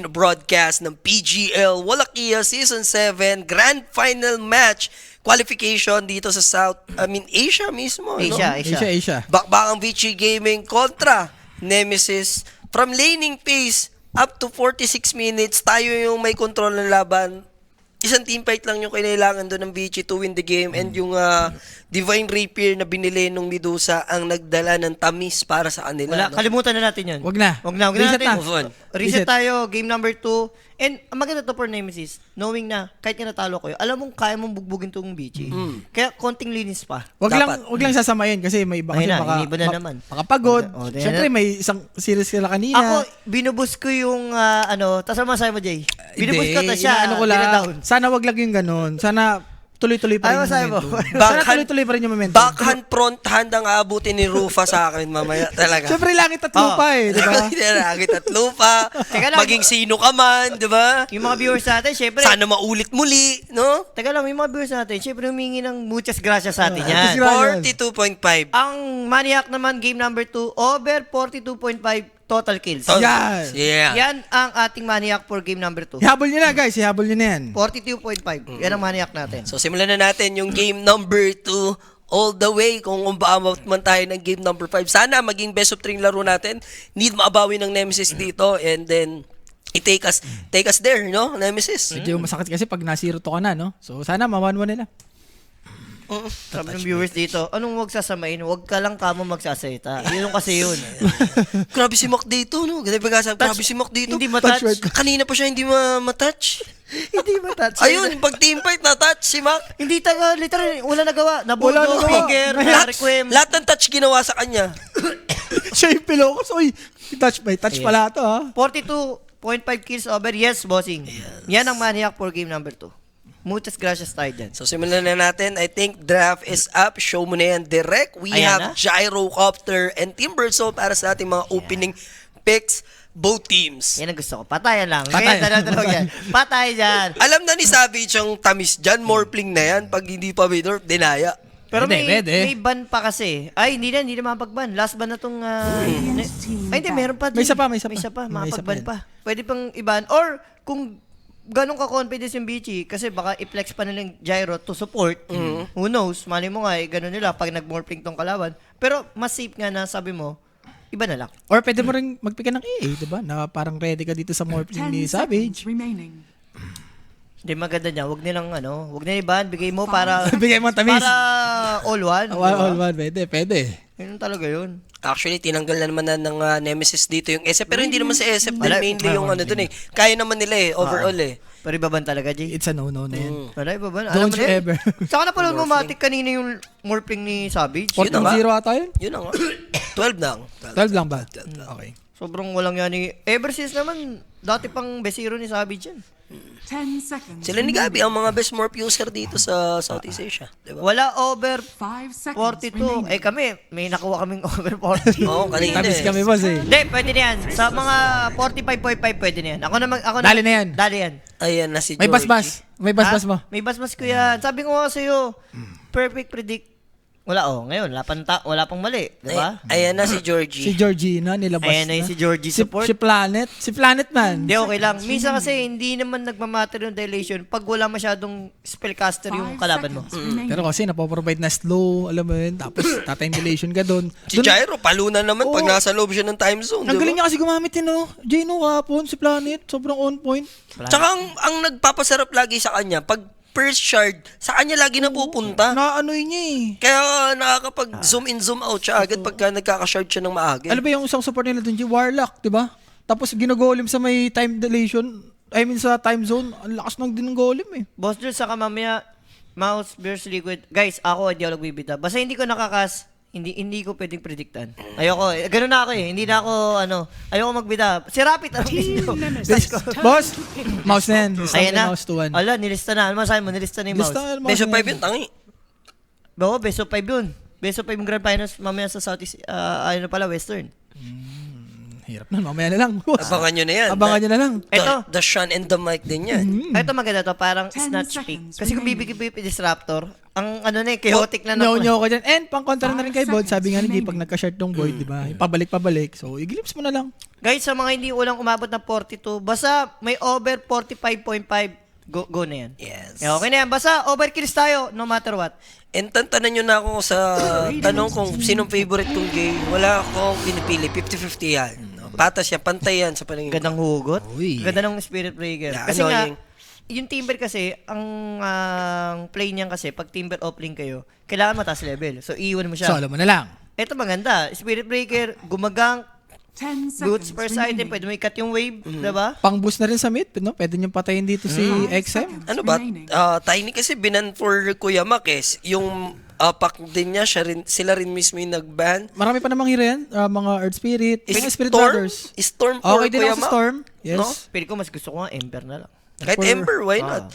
broadcast ng PGL Wallachia Season 7 Grand Final Match qualification dito sa Asia mismo. Asia. Bakbakang Vici Gaming kontra Nemesis. From laning phase up to 46 minutes, tayo yung may control ng laban. Isang team fight lang yung kailangan doon ng Vici to win the game, and yung Divine Rapier na binili nung Medusa ang nagdala ng tamis para sa kanila. Wala, no? kalimutan na natin yun. Wag na. Reset na. Move on. Reset tayo, game number 2. And ang maganda to for Nemesis, knowing na kahit nga natalo ko yun, alam mong kaya mong bugbugin tong Vici. Kaya konting linis pa. Wag Dapat. lang sasamayin kasi may iba kasi Ayun na, baka iniba na naman. makapagod. Diyan Siyempre na. may isang series sila kanina. Ako, binubus ko yung tas ano masabi mo, Jay? Binubus ko to siya. Ano ko lang. dinadown. Sana wag lang yung ganun. Sana tuloy-tuloy pa rin Ano yung masabi mo? momentum. Sana Backhand- tuloy-tuloy pa rin yung momentum. Backhand, front hand ang aabutin ni Rufa sa akin mamaya talaga. Siyempre langit at lupa di ba? Langit at lupa. Teka lang. Maging sino ka man, di ba? Yung mga viewers natin, syempre. Sana maulit muli, no? Teka lang, yung mga viewers natin, syempre humingi ng muchas gracias sa atin muchas yan. gracias. 42.5. Ang Maniac naman, game number 2, over 42.5 total kills. Yan. Yeah. Yan ang ating Maniac for game number 2. Ihabol nyo na guys, ihabol nyo na yan. 42.5. Yan ang Maniac natin. So simulan na natin yung game number 2 all the way kung umaabot man tayo ng game number 5. Sana maging best of 3 laro natin. Need maabawi ng Nemesis dito, and then take us there, no? Nemesis. Medyo masakit kasi pag na-0 to ka na, no? So sana mawan-wan nila. Sabi ng viewers dito, anong huwag sasamain? Huwag ka lang kamo magsasalita. Yun kasi yun. Grabe si Mac dito, no? Grabe si Mac dito. Hindi matouch. Kanina pa siya hindi matouch. Hindi matouch. Ayun, pag team fight na-touch si Mac. Hindi taga, literal, wala nagawa. Wala Nabudo, nagawa. finger, requiem. Lahat ng touch ginawa sa kanya. Siya yung pilokos. Uy, touch pala ito ha. 42.5 kills over. Yes, bossing. Yan ang Maniac for game number 2. Muchas gracias tayo dyan. So simulan na natin. I think draft is up. Show mo na yan direct. We Ayan have na. Gyrocopter and Timbersaw para sa ating mga opening picks. Both teams. Yan ang gusto ko. Patayan lang. Patay. Kaya dalaw yan. Patay dyan. Alam na ni Savage ang tamis dyan. Morphling na yan. Pag hindi pa winner, dinaya. Pero Pwede. may ban pa kasi. Ay, hindi na mapag-ban. Last ban na tong... ay, hindi, meron pa. May isa pa. Mapag-ban pa. Pwede pang iban. Or, kung ganun ka-confidence yung Vici, kasi baka i-flex pa nilang Gyro to support. Who knows? Mali mo nga, ganun nila pag nag-morphling tong kalaban. Pero, mas safe nga na sabi mo, iba na lang. Or pwede mo rin magpick ng AA, di ba? Na parang ready ka dito sa morphling ni Savage. Remaining. Hindi, maganda niya. Huwag nilang, huwag nila iban. Bigay mo para... Bigay mo ang tamis. Para all one. All one, pwede. Yun talaga yun. Actually, tinanggal na naman ng Nemesis dito yung SF. Pero hindi naman sa SF din. Wala. Mainly yung dun eh. Kaya naman nila overall eh. Pero ibaban talaga, Jay. It's a no-no na yan. Wala, ibaban. Alam Don't mo you na yun. ever. Saka na pala Matic kanina yung morphling ni Savage. Yun na nga. 14-0 ata yun? Yun na nga. 12 lang. 12 lang ba? Okay. Sobrang walang yan ni... Ever since naman, dati pang besiro ni Savage yan. 10 seconds. Sila ni Gabi ang mga best morph user dito sa Southeast Asia. Diba? Wala over 5 seconds 42. remaining. Eh kami, may nakuha kaming over 40. Oo, kanina Tamis eh. kami boss eh. Hindi, pwede na yan. Sa mga 45.5 pwede na yan. Ako na Dali na yan. Dali yan. Ayan na si May Georgie. basbas. May basbas mo. May basbas ko yan. Sabi ko nga sa'yo, perfect predict. Wala ngayon, wala pang mali. Diba? Ayan na si Georgie. Si Georgina nilabas Ayan na yung si Georgie support. Si Planet man. Hindi, okay lang. Minsan kasi hindi naman nagmamatter yung dilation pag wala masyadong spellcaster yung 5 kalaban mo. seconds remaining. Pero kasi napoprovide na slow, alam mo yun. Tapos tatime dilation ka doon. Si Gyro, paluna naman pag Oo. nasa loob siya ng time zone. Ang galing Diba? niya kasi gumamit yun, no? Jano kapon, si Planet. Sobrang on point. Tsaka ang nagpapasarap lagi sa kanya, pag first shard, sa kanya lagi napupunta. Naanoy niya eh. Kaya nakakapag zoom in, zoom out siya agad pagka nagkaka-shard siya ng maaga. Alam ba yung isang support nila doon, Warlock, di ba? Tapos ginagolem sa may time dilation. I mean sa time zone, ang lakas ng din ng golem eh. Boss Jules, saka mamaya, Mouse versus Liquid. Guys, ako hindi ako nagbibita. Basta hindi ko nakakas, hindi ko pwedeng predictan. Ayoko, ganun na ako eh. Hindi na ako, ayoko magbita. Si Rapid, ano gusto? Boss, mouse na yan. Lista Ayan na. mouse to 1. Ala, nilista na. Ano masabi mo? Nilista na yung mouse. Best of 5 yun, tangi. Oo, best of 5 yun. Best of 5 yung Grand Finals mamaya sa Southeast, pala, Western. Hirap na, mamaya na lang. boss. Abangan nyo na yan. Abangan nyo na lang. Ito. The Shun and the Mic din yan. Ito maganda to, parang 10 snatch pick. seconds Kasi kung remaining. bibigay Disruptor, ang ano na chaotic na naman. Nyo ko dyan. And pang-contra na rin kay 5 Bod. Sabi nga ni G, seconds pag nagka-short tong Void, di ba? Pabalik-pabalik. So, i-glimpse mo na lang. Guys, sa mga hindi ulang umabot ng 42, basta may over 45.5, go na yan. Yes. Okay na yan. Basta overkills tayo, no matter what. And tantanan nyo na ako sa tanong kung sinong favorite kong game. Wala akong pinipili. 50-50 yan. No? Patas yan. Pantay yan sa paningin ko. Gandang hugot. Uy. Ganda ng Spirit Breaker. Yeah, Kasi nga, annoying. yung Timber kasi, ang play niyan kasi, pag Timber offlane kayo, kailangan mataas level. So, iiwan mo siya. Solo mo na lang. Ito maganda. Spirit Breaker, gumagang, 10 boots seconds first item, remaining. pwede mo ikat yung wave, diba? Pang-boost na rin sa mid, no? Pwede nyo patayin dito si XM. Ano ba? remaining. Tiny kasi binan for Kuya Mac eh. Yung pack din niya, sila rin mismo yung nag-ban. Marami pa namang hero yan. Mga Earth Spirit. Mga Spirit Storm? Brothers. Storm for Okay din Kuya ako sa Mac? Storm. Yes. No? Pili ko, mas gusto ko nga Ember na lang. Kahit For- Ember, why not?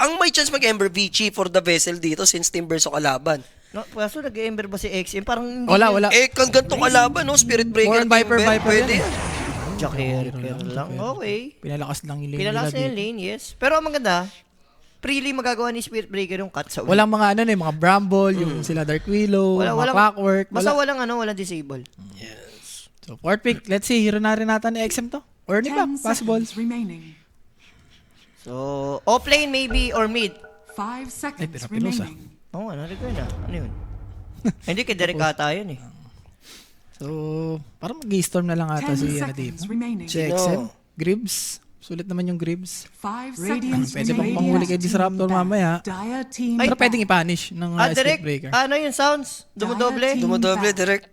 Ang may chance mag-Ember Vici for the vessel dito since Timber sa kalaban. No, kaso nag-Ember ba si XM? Parang hindi Wala, yun. wala. Eh, kung ganito kalaban, no? Spirit Breaker, More on Viper, Timber, Viper pwede yan. yan. Jacker lang. Okay. Pinalakas lang yung lane Pinalakas na nila yung dito. lane, yes. Pero ang maganda, freely magagawa ni Spirit Breaker yung cut sa win. Walang mga mga Bramble, yung sila Dark Willow, mga Clockwork. Basta Wala. walang disable. So, fourth pick. Let's see, hero na rin natin ni XM to. Or ni 10 Back, possible. seconds remaining. So, offlane maybe or mid. 5 seconds pira-pirosa. remaining. Oo, narinig na. Ano yun? Hindi, kay Derek ata yun eh. So, parang mag-storm na lang ata 10 si seconds dito. remaining. Si XM. Gribbs. Sulit naman yung Gribbs. 5 seconds Pwede pang remaining. panghuli kay Disruptor mamaya. Dire team Pero back. pwedeng i-punish ng Derek, Spirit Breaker. ano yung sounds? Dumodoble? Dire team Dumodoble, back. direct.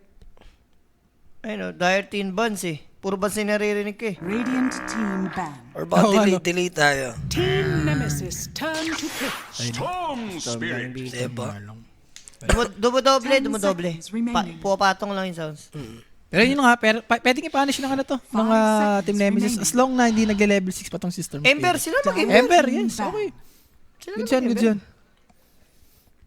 Ayun o, Dire Teen Buns eh. Puro buns yung naririnig ko eh. Radiant team ban. Or baka Oo, ano? delay tayo. Team Nemesis turn to pitch. Diba? Dumodoble. seconds remaining. Pupatong lang yung sounds. Pero yun nga, pwedeng i-punish ng ano to, mga seconds Team Nemesis. remaining. As long na hindi nagle-level 6 pa tong system. Ember, sila mag-Ember. Ember, yes. Okay. Sila Good yan, good yan.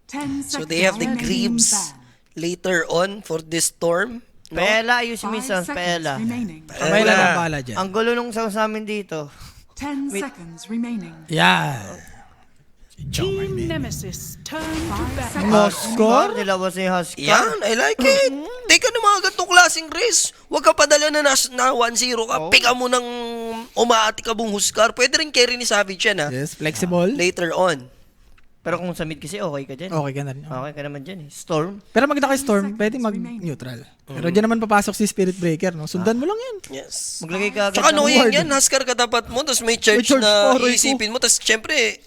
10 seconds So they have the remaining. Greaves later on for this storm. No? Pela, ayusin mo 5 yung sounds, seconds Pela. remaining. Kamay lang ang bala dyan. Ang gulo nung sounds namin dito. 10 seconds remaining. Yeah. Team Nemesis turn to battle. Moskor? Nilabas na yung Husky. Yan, I like it. Teka ng mga ganitong klaseng race. Huwag ka padala na 1-0 ka. Pika mo ng umaati ka bung Huskar. Pwede rin carry ni Savage yan ha. Yes, flexible. Later on. Pero kung sa mid kasi, okay ka dyan. Okay ka na rin. Okay ka naman dyan eh. Storm. Pero maganda kay Storm, pwede mag-neutral. Pero dyan naman papasok si Spirit Breaker, no? Sundan mo lang yan. Yes. Maglagay ka agad Tsaka ng annoying ward. yan. Huskar ka dapat mo. Tapos may charge May charge na pa, Roy ko. iisipin mo. Tapos syempre,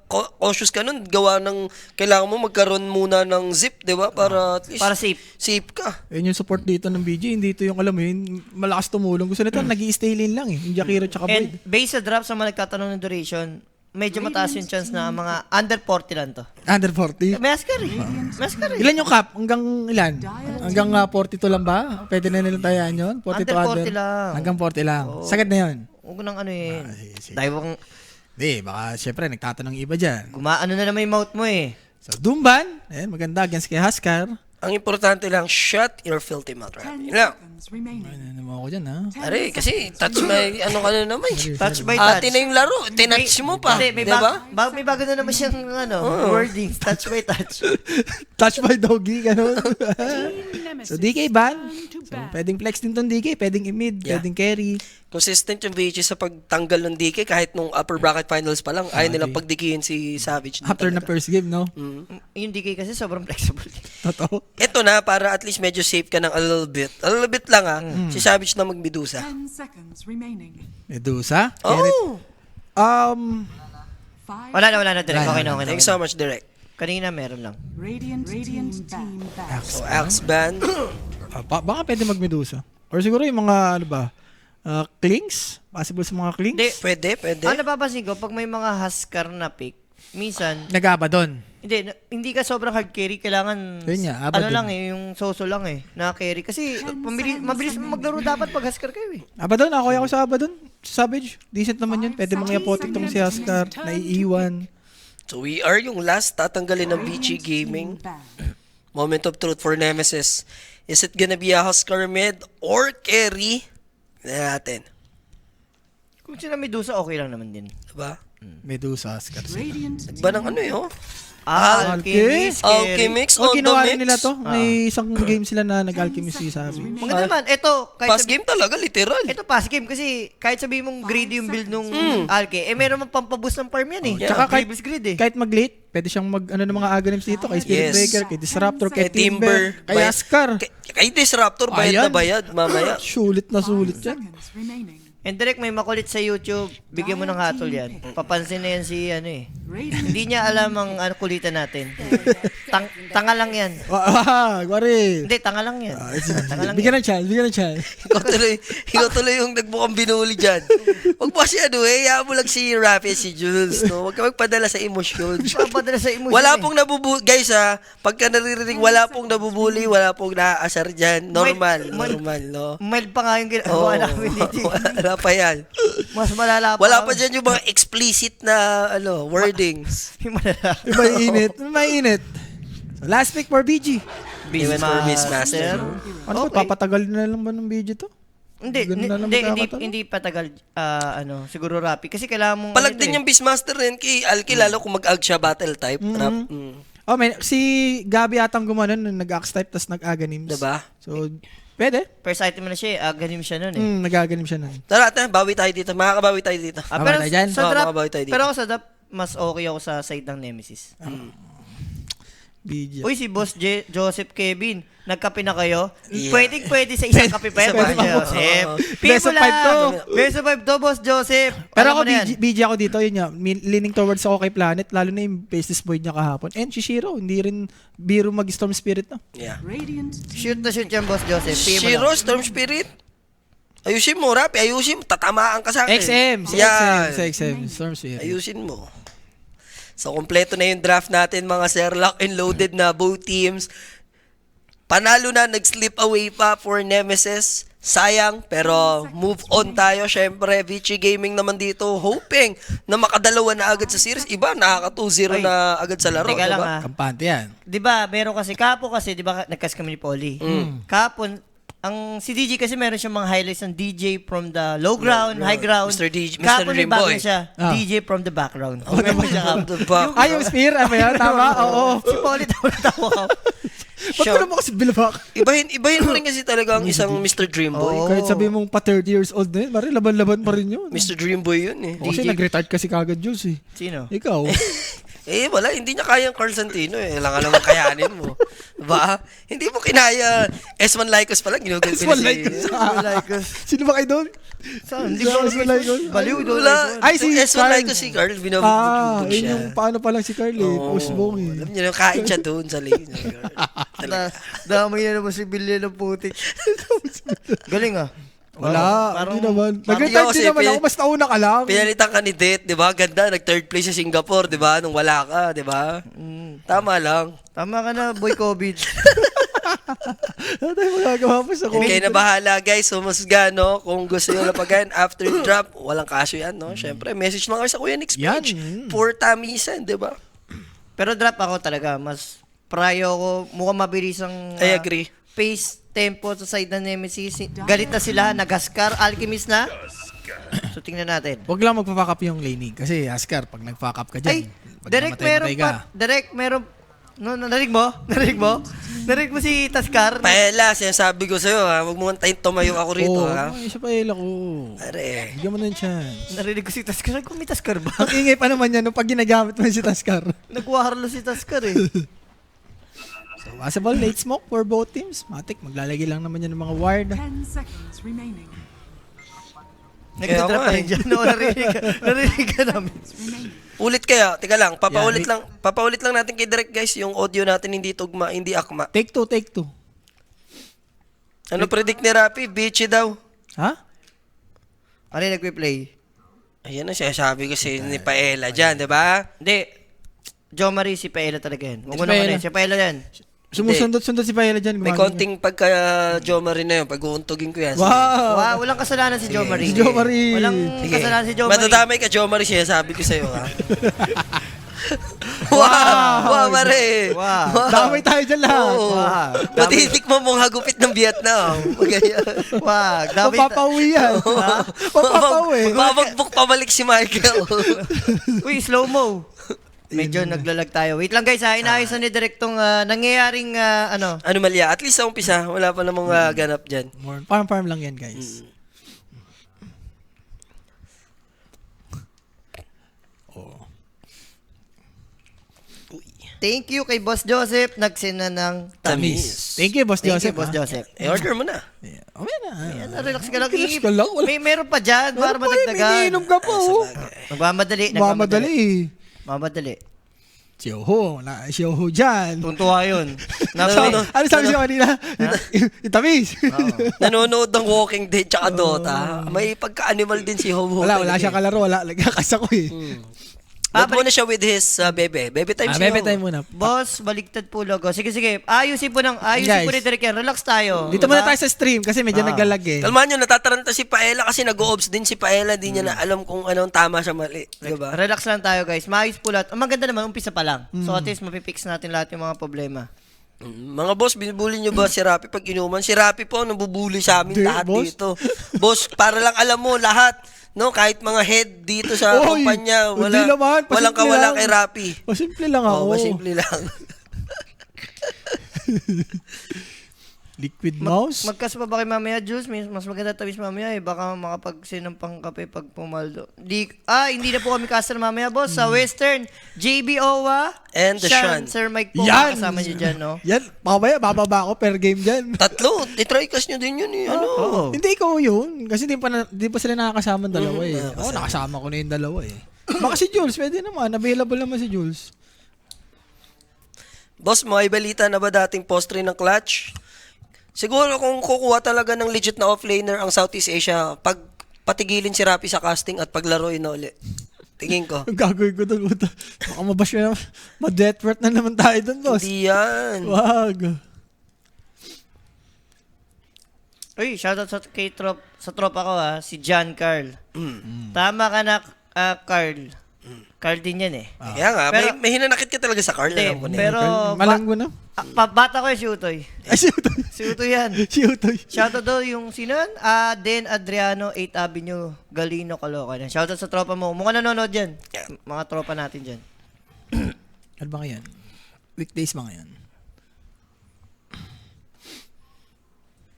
cautious ka nun. Gawa ng, kailangan mo magkaroon muna ng zip, di ba? Para at least, Para safe. safe ka. Yun yung support dito ng BG, hindi ito yung alam mo yun, malakas tumulong. Gusto nito, nag-i-stay lane lang eh. Yung Jakiro tsaka And Void. based sa drop sa mga nagtatanong ng duration, medyo mataas yung chance na mga under 40 lang to. Under 40. Masker eh. Masker eh. Ilan yung cap? Hanggang ilan? Hanggang 42 lang ba? Pwede na nilang tayaan yun? 42 Under 40 lang. Hanggang 40 lang. Sagad na yun. Huwag nang ano eh. sige. Dahil bang Hindi, baka syempre nagtatanong iba dyan. gumaano na naman yung mouth mo eh. So, Dumban, ayan, maganda against kay Huskar. Ang importante lang, shut your filthy mouth. 10 Yun lang. seconds remaining. Ano naman ako dyan, ha? Are, kasi touch my, ano ka na naman. Touch by touch. Ate na yung laro. Tinouch mo pa. Hindi, may, Diba? may bago na naman siyang wording. Touch by touch. Touch by doggy, gano'n. Team Nemesis So, DK ban. turn to So, battle. pwedeng flex din tong DK, pwedeng i-mid, Yeah. pwedeng carry. Consistent yung VG sa pagtanggal ng DK kahit nung upper bracket finals pa lang. Ayaw nilang pagdikihin si Savage. After na first game, no? Yung DK kasi sobrang flexible. Totoo. Ito na, para at least medyo safe ka ng a little bit. A little bit lang ha. Si Savage na magbidusa. 10 seconds remaining. Medusa. Oh! Um, 5 Wala na. Direct. Okay na. Thanks so much, Direct. Kanina meron lang. Radiant team back. So, Axe Band. baka pwede mag-Medusa. Or siguro yung mga, ano ba, clings? Possible sa mga clings? Hindi. Pwede, pwede. Ang napapansin ko, pag may mga Huskar na pick, minsan, Nag-aba doon. hindi ka sobrang hard carry, kailangan, Yun nga, aba ano din. lang eh, yung soso lang eh, na carry. Kasi, mabilis mo maglaro dapat pag Huskar kayo eh. Aba doon, ako sa aba doon. Savage, decent naman yun. Pwede mga apotek tong si Huskar, naiiwan. So, we are yung last tatanggalin ng BG Gaming. Moment of truth for Nemesis. Is it gonna be a Huskar mid or carry? Tignan natin. Kung sila Medusa, okay lang naman din. Diba? Medusa, Askar. Radiant Ba ng ano yun? Alchemist. Alchemix O, on the ginawa rin mix. nila to. May isang game sila na nag-alchemist sabi. Maganda naman. Ito, Pass game talaga, literal. Ito pass game kasi kahit sabihin mong greedy yung build nung Alke, meron mang pampaboost ng farm yan eh. Yeah. Tsaka kahit, Previous grid eh. kahit mag-late, pwede siyang mag ano ng mga agonims dito kay Spirit Yes. Breaker, kay Disruptor, kay Kay Timber, Timber, kay Askar. Kay Disruptor, bayad na Ayan. bayad, mamaya. Sulit na sulit yan. seconds remaining. And direct may makulit sa YouTube, bigyan mo ng hatol yan. Papansin na yan si ano eh. Radiant Hindi niya alam ang ano, kulitan natin. Tanga lang yan. Gwari. Hindi, tanga lang yan. Tanga lang yan. Bigyan ng chance, bigyan ng chance. ikaw tuloy yung nagbukang binuli dyan. Huwag mo kasi ano eh, hayaan mo lang si Rafi at si Jules, no? Huwag ka magpadala sa emosyon. Papadala sa emotion Wala eh. pong nabubuli, guys ha, pagka naririnig, wala pong nabubuli, wala pong naaasar dyan. Normal, no? Mild pa nga yung ginagawa namin dito. Wala pa yan. Mas malala pa. Wala pa dyan yung mga explicit na wordings. Yung malala. May init. So, last pick for BG. Event for Beastmaster. Ano Okay. ba, papatagal na lang ba ng BG to? Hindi, Ganun na lang hindi magkakataon? hindi patagal ano, siguro rapid kasi kailangan mong Palag ano din eh. yung Beastmaster rin kay Alki, lalo kung mag-ag siya battle type. Rap. Oh, si Gabi atang gumanon nung nag-axe type tas nag-agonims. Diba? So, pwede. First item na siya, ganim siya noon eh. Nag-aganim siya nun. Tara, bawi tayo dito. Makakabawi tayo dito. Tama Pero na dyan? sa Oo, draft, makabawi tayo dito. pero ako sa draft, mas okay ako sa side ng Nemesis. BG. Uy, si Boss Joseph Kevin, nagkape na kayo? Yeah. Pwede sa isang kape pa, Boss Pwede. Joseph. Best of five to. Best of 5 to, Boss Joseph. Pero Alam ako, mo na yan. BG ako dito, yun nga, leaning towards ako kay Planet, lalo na yung Faceless Void niya kahapon. And Shishiro, hindi rin biro mag-Storm Spirit na. Yeah. Radiant Shoot na shoot yan, Boss Joseph. PM mo Shiro, lang. Storm Spirit. Ayusin mo, Rapi. Ayusin mo. Tatamaan ka sa akin. XM, si Yan. XM, Storm Spirit. Ayusin mo. So, kompleto na yung draft natin, mga sir. Lock and loaded na both teams. Panalo na, nag-slip away pa for Nemesis. Sayang, pero move on tayo. Syempre, Vici Gaming naman dito, hoping na makadalawa na agad sa series. Iba, nakaka 2-0 na agad sa laro. Teka lang Diba? ah. Kampante yan. Di ba, meron kasi, kapo kasi, di ba, nagkas kami ni Polly. Kapon, ang si DJ kasi meron siyang mga highlights ng DJ from the low ground, high ground. Mr. DJ, Mr. Kapon may bago Rimboy. siya, Ah. DJ from the background. Okay, from the back. Ay, yung Spear, ano yan? Tama? Oo. Si Polly tawa ka. Ba't ko naman kasi bilabak? Ibahin mo rin kasi talaga ang isang Mr. Dreamboy. Oo. Kahit sabihin mong pa 30 years old na yun, mari laban-laban pa rin yun. Mr. Dreamboy yun eh. O, kasi DJ. nag-retard kasi kagad Jules eh. Sino? Ikaw. Eh, wala. Hindi niya kaya ang Carl Santino eh. Kailangan naman kayanin mo. Ba? Hindi mo kinaya. S1 Lycos pala. Ginugol ko S1 na Lycos. Lycos. Sino ba kayo doon? Saan? Hindi Sa ko S1 Lycos? Baliw doon. Wala. Ay, si S1 Carl. Lycos si Carl. Binabubog Yun siya. yung paano pa lang si Carl eh. Postbong eh. Alam niyo, kain siya doon sa lane. Damay na naman si Billy ng putik. Galing ah. Wala, Parang- hindi naman. parang Nag-retard kasi din naman ako, mas nauna ka lang. Pinalitan ka ni Det, di ba? Ganda. Nag-third place sa Singapore, di ba? Nung wala ka, di ba? Tama lang. Tama ka na, boy COVID. Ano tayo magagawa pa sa And kayo na bahala, guys. Humusga, no? Kung gusto nyo lapagan after drop, walang kaso yan, no? Siyempre, message lang kayo sa Kuya Nick's Yan. page. For Tamisan, di ba? Pero drop ako talaga, mas prayo ako, mukhang mabilis ang I agree. pace, tempo sa side ng Nemesis. Galit na sila, nagaskar, alchemist na. So tingnan natin. Huwag lang magpa-fuck up yung laning. Kasi Askar, pag nag-fuck up ka dyan, Ay, pag direct meron namatay-matay ka. pa, direct meron, no, narinig mo? Narinig mo? Narinig mo si Taskar? Paela, sinasabi ko sa'yo, ha? Huwag mo antayin tumayo ako rito, Oo, ha? ay, isa pa ila ko. Are. Bigyan mo ng chance. Narinig ko si Taskar. Kung may Taskar ba? Ang ingay pa naman yan nung pag ginagamit mo si Taskar. Nagwaharlo si Taskar eh. So, possible late smoke for both teams. Matik, maglalagay lang naman yan ng mga ward. 10 seconds remaining. Nagdadrop Kaya pa nga rin dyan. No, narinig ka namin. Remaining. Ulit kaya, teka lang, Yeah, papaulit lang natin kay Direct, guys, yung audio natin hindi tugma, hindi akma. Take two. Ano predict ni Rapi? Beachy daw. Ha? Ano yung nagpe-play? Ayan ang sinasabi ko si ni Paela dyan, di ba? Hindi. Jo Marie, si Paela talaga yan. Huwag Si mo naman Paela. yan. Si Paela yan. Sumusundot-sundot si Paela dyan. May gumagano. konting pagka Joma rin na yun, pag-uuntugin ko yan. Wow! Wow, walang kasalanan si Jo Marie. Si Jo Marie. Walang Sige. kasalanan si Jo Marie. Matadamay ka, Joma rin, sinasabi ko sa'yo, ha? Wow, mare. Wow. Damay tayo dyan lahat. Oo. Wow. Matitikman mong hagupit ng Vietnam. Ganyan. Wag, dami Mapapauwi yan. Mapapauwi. Mabagbuk pabalik si Michael. Uy, slow-mo. Medyo naglalag tayo. Wait lang guys ha, inaayos na ni Direktong nangyayaring ano. Anomalya. At least sa umpisa, wala pa namang ganap dyan. Farm lang yan, guys. Thank you kay Boss Joseph, nagsena ng tamis. Thank you, Boss Thank Joseph. you, Boss Joseph. I-order mo na. Okay na. Yan, relax ka lang. Relax ka lang. Wala. Meron pa dyan, para Meron pa eh, madagdagan. Iniinom ka pa, oh. Nagmamadali. Mamadali. Siyoho dyan. Tuntua yun. Ano sabi siya kanina? Yung tamis. Nanonood ng Walking Dead tsaka Dota. May pagka-animal din si Hobo. Wala siya kalaro. Wala, nagkakas ako eh. Load muna siya with his bebe. Bebe time siya. Bebe time muna. Boss, baligtad po logo. Sige. Ayusin po ni Derek yan. Relax tayo. Dito muna tayo sa stream kasi medyo naglalag eh. Kalmahan nyo, natataranta si Paella kasi nag-o-obs din si Paella. Di niya na alam kung anong tama siya mali. Diba? Relax lang tayo guys. Maayos po lahat. Ang maganda naman, umpisa pa lang. So at least mapipix natin lahat yung mga problema. Mga boss, binubuli nyo ba si Rapi pag inuman? Si Rapi po, nabubuli sa amin Hindi, lahat boss. dito. Boss, para lang alam mo, lahat, no, kahit mga head dito sa Oy, kumpanya, hindi naman, walang pasimple kawala lang. kay Rapi. Pasimple lang ako. Masimple lang. Liquid mouse. Magkas pa ba kay mamaya, Jules? Mas maganda tamis mamaya eh. Baka makapagsinang pang kape pag pumaldo. Hindi na po kami caster mamaya, boss. Sa Western, JB Owa. And the Sean. Sir Mike po. Yan. Kasama niyo dyan, no? Yan, mamaya, bababa ako per game dyan. Tatlo, i-trycast nyo din yun eh. Ano? Oo. Hindi ikaw yun. Kasi di pa sila nakakasama ng dalawa eh. Ako, nakasama ko na yung dalawa eh. Baka si Jules, pwede naman. Available naman si Jules. Boss, may balita na ba dating postre ng clutch? Siguro kung kukuha talaga ng legit na offlaner ang Southeast Asia, pag patigilin si Rapi sa casting at paglaruin na uli. Tingin ko. Ang gagawin ko doon, puta. Baka mabash na naman. Ma-death threat na naman tayo doon, boss. Hindi yan. Wag. Uy, shoutout sa tropa ko si John Carl. Tama ka na, Carl. Carl din yan eh. Kaya nga, Pero- may hinanakit ka talaga sa Carl. Hindi, Alam ko na pero Malanggo na. bata ko si Utoy. Ay, si Utoy. Si Utoy yan. Si Utoy. Shoutout daw yung sino yan? Den Adriano, 8th Avenue, Galino, Caloocan. Shoutout sa tropa mo. Mukhang nanonood yan. Mga tropa natin dyan. Ano ba ngayon? Weekdays ba ngayon?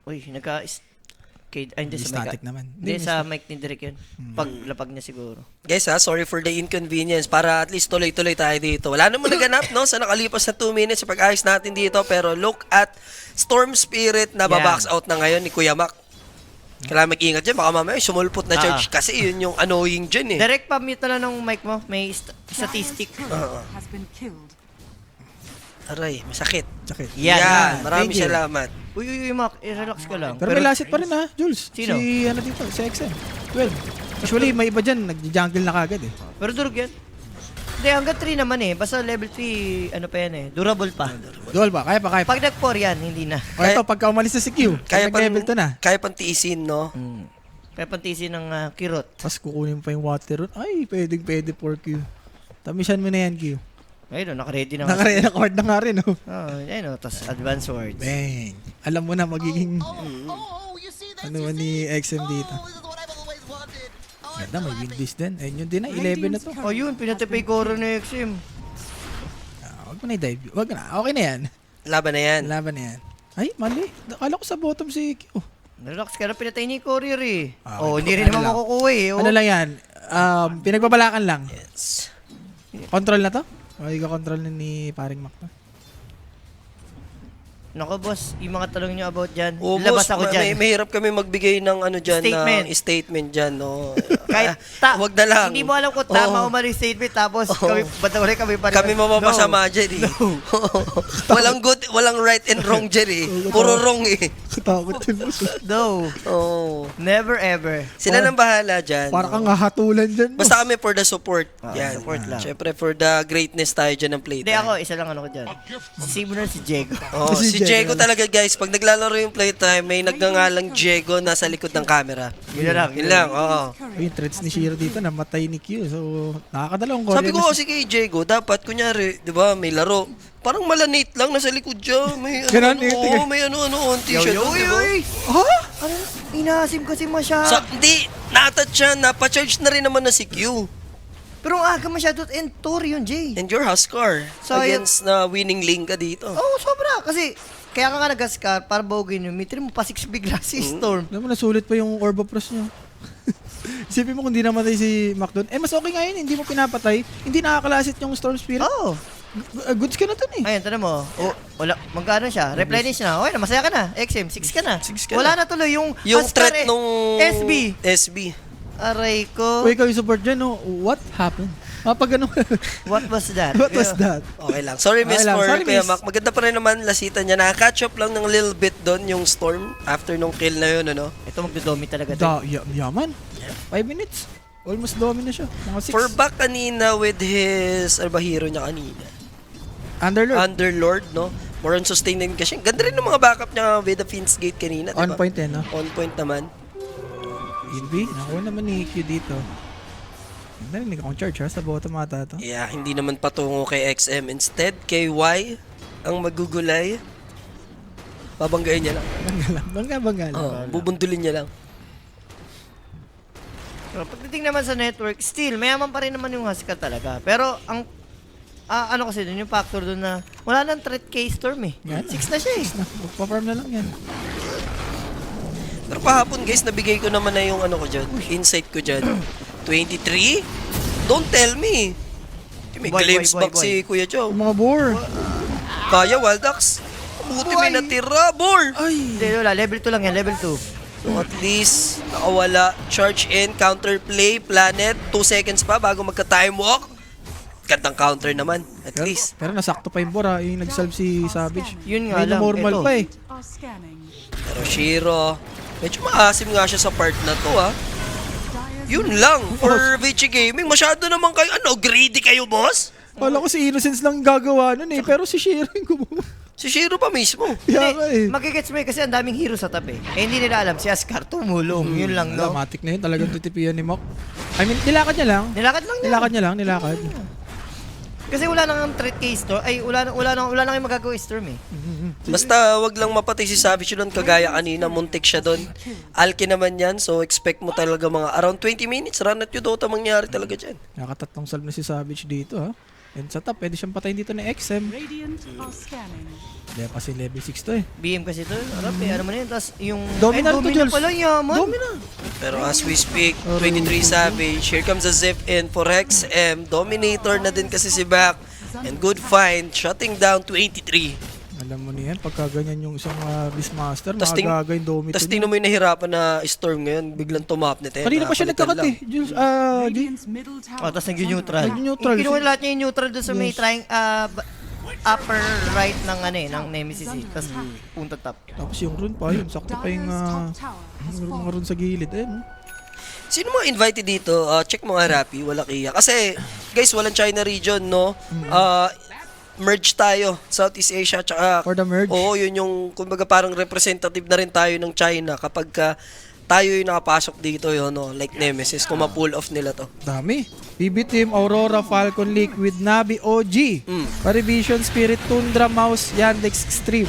Uy, hindi sa Static mic. naman. Hindi sa mic ni Derek yun. Paglapag niya siguro. Guys sorry for the inconvenience. Para at least tuloy-tuloy tayo dito. Wala namang naganap, no? Sa nakalipas na 2 minutes sa pag-ayos natin dito. Pero look at Storm Spirit na babox out na ngayon ni Kuya Mac. Kailangan mag-ingat dyan. Baka mamaya sumulpot na charge. Kasi yun yung annoying dyan eh. Derek, pa-mute na lang ng mic mo. May statistic. Killer has been killed. Aray, masakit. Sakit. Yan. Maraming Thank you. salamat. Uy, Mac, relax ka lang. Pero may lasit pa rin ha, Jules. Sino? Si ano dito, si XM. 12. Usually, may iba dyan, nag-jungle na kagad eh. Pero durog yan. Hindi, hanggang 3 naman eh. Basta level 3, ano pa yan eh. Durable pa. Dual ba? Kaya pa. Pag nag-4 yan, hindi na. O ito, pagka umalis na si Q, Kaya nag-level to na. Kaya pang tiisin, no? Kaya pantisin ng kirot. Tapos kukunin pa yung water. Ay, pwede for Q. Tamisan mo na yan, Q. Ayun, naka-ready na. Naka-record na nga rin, oh. Ayun, tapos advance words. Bang. Alam mo na, magiging ano ni XM dito. Ganda, may windless din. Ayun yun din na, 11 na to. Oh, yun, pinatipay Koro ni XM. Huwag mo na i-dive. Huwag na, okay na yan. Laban na yan. Laban na yan. Ay, mali. Akala ko sa bottom si Q. Relax ka na, pinatay ni Courier eh. Okay. Hindi rin naman Ano lang? makukuha eh. Ano lang yan? Pinagbabalakan lang. Yes. Control na to? O, ika-control na ni paring Mac to. Nako boss, yung mga tanong nyo about dyan, Oh, labas boss, ako dyan. mahirap kami magbigay ng ano dyan, Statement. na statement dyan, no? Kahit wag na lang. Hindi mo alam kung tama o Oo. mali statement, tapos kami pa rin. Kami mapapasama dyan eh. Walang good, walang right and wrong dyan eh. Puro wrong eh. Katakot yun, boss. No, Oh. never ever. Sila nang bahala dyan. Para kang hahatulan dyan, boss. Basta kami for the support. Yan. support lang. Siyempre for the greatness tayo dyan ng Hindi playtime. ako, isa lang ano ko dyan. Si Simo na si Jego. Oh, si Diego talaga guys, pag naglalaro yung playtime, may nagngangalang Diego nasa likod ng camera. Yun na lang. Yun lang, oo. Yung threats ni Shiro dito, namatay ni Q. So, nakakadalawang Korean. Sabi ko kasi kay Diego, dapat kunyari, di ba, may laro. Parang malanate lang nasa likod siya. May Ganun, oo, may onti siya doon, di ba? Ha? Ano? Inasim kasi masyado. Hindi, natat siya, napacharge na rin naman na si Q. Pero ang aga masyado and tour yun, Jay. And your Huskar So, against na winning lane ka dito. Oo, sobra. Kasi, kaya ka nga nag-Huskar para bawagin yung mitri mo pa 6 bigla si Storm. Alam mo, nasulit pa yung Orb of Frost niya. Isipin mo kung di namatay si Mac doon. Mas okay nga yun, hindi mo pinapatay. Hindi nakakalasit yung Storm Spirit. Oo. Goods ka na dun eh. Ayun, tanong mo. Oh, wala, magkano siya? Replenish na. Okay na, masaya ka na. XM, 6 ka na. 6 ka Wala na. na tuloy yung Yung Huskar threat nung SB. Aray ko. Kung ikaw yung support dyan, no? What happened? Pag ano? What was that? What was that? Okay lang. Sorry, Miss Okay lang. for Sorry, Kuya Miss. Mac. Maganda pa rin naman lasita niya. Naka-catch up lang ng little bit doon yung Storm after nung kill na yun, ano? Ito magdodomi talaga. to. Yaman. 5 minutes. Almost domin na siya. Mga 6. For back kanina with his, ano ba hero niya kanina? Underlord. Underlord, no? More on sustaining kasi. Ganda rin ng mga backup niya with the Fiend's Gate kanina, diba? On point eh, no? On point naman. Invi, nakuha naman ni Q dito. Narinig akong charge ha, sa bottom ata to. Yeah, hindi naman patungo kay XM. Instead, kay Y ang magugulay. Babanggain niya lang. Bangga lang. Oh, bubundulin niya lang. Pero pagdating naman sa network, still, mayaman pa rin naman yung Huskar talaga. Pero, ang ano kasi dun, yung factor dun na wala nang threat kay Storm eh. Yan. 6 na siya eh. Magpa-farm na lang yan. Pero kahapon guys, nabigay ko naman na yung ano ko dyan, insight ko dyan. 23? Don't tell me. May Boy, glimpse boy, back boy. si Kuya Joe. Yung mga boar. Kaya, Wildax. Buti may Boy. natira, ball. Hindi, wala. Level 2 lang yan. Level 2. So at least, nakawala. Charge in, counter play, planet. 2 seconds pa bago magka-time walk. Gandang counter naman, at least. Pero nasakto pa yung boar ha. Yung nag-salve si Savage. Yun nga Medyo lang, normal ito. pa eh. Are scanning. Pero Shiro, medyo maasim nga siya sa part na to, ha. Dire's Yun lang, for Vici Gaming. Masyado naman kayo, greedy kayo, boss? Kala ko si Innocence lang gagawa nun eh. Pero si Shiro yung gumawa. Si Shiro pa mismo. Kaya nga eh. Magigets mo eh, kasi ang daming hero sa tabi. Eh, hindi nila alam, si Huskar tumulong. Yun lang, no? Matik na yun. Talagang titipian ni Mock. I mean, nilakad niya lang. Nilakad lang niya. Nilakad niya lang, nilakad. Kasi wala nang threat kay Storm. Ay, wala nang kayo magagawa kay Storm eh. Basta wag lang mapatay si Savage doon, kagaya kanina, muntik siya doon. Alki naman yan, so expect mo talaga mga around 20 minutes, run at Dota mangyari talaga dyan. Nakatatlong salve na si Savage dito ha. And sa top, pwede siyang patayin dito ni XM. Radiant are scanning. Hindi kasi level 6 to eh. BM kasi to. Harap eh. Ano mo na yun? Tapos yung... Dominant to, Domina Jules. pala, yaman. Domina. Pero as we speak, 23 Savage, here comes a zip in for XM, Dominator na din kasi si Back, and good find, shutting down 23. Alam mo niyan, pagka ganyan yung isang Beastmaster, Tas ting- makagagay yung Domito. Tapos tingnan mo yung nahirapan na Storm ngayon, biglang tumap na tayo. Kanina pa siya nagkakat eh. Jules, G. Radiant's middle tower. Oh, tapos nag-neutral. Nag-neutral. Kinuha lahat niya yung neutral doon sa may trying, upper right ng ano eh, ng Nemesis eh. Tapos punta top. Tapos yung rune pa, yun. Sakto pa yung Dire's top tower has mga fallen. rune sa gilid. Eh, no? Sino mga invited dito? Check mo nga, Rappi, wala kiya. Kasi, guys, walang China region, no? Merge tayo, Southeast Asia, tsaka... For the merge. Oo, yun yung, kumbaga parang representative na rin tayo ng China kapag tayo yung nakapasok dito, yun, no? Like Nemesis, kung ma-pull off nila to. Dami. BB Team, Aurora, Falcon Liquid, Navi, OG. Parivision, Spirit, Tundra, Mouse, Yandex, Extreme.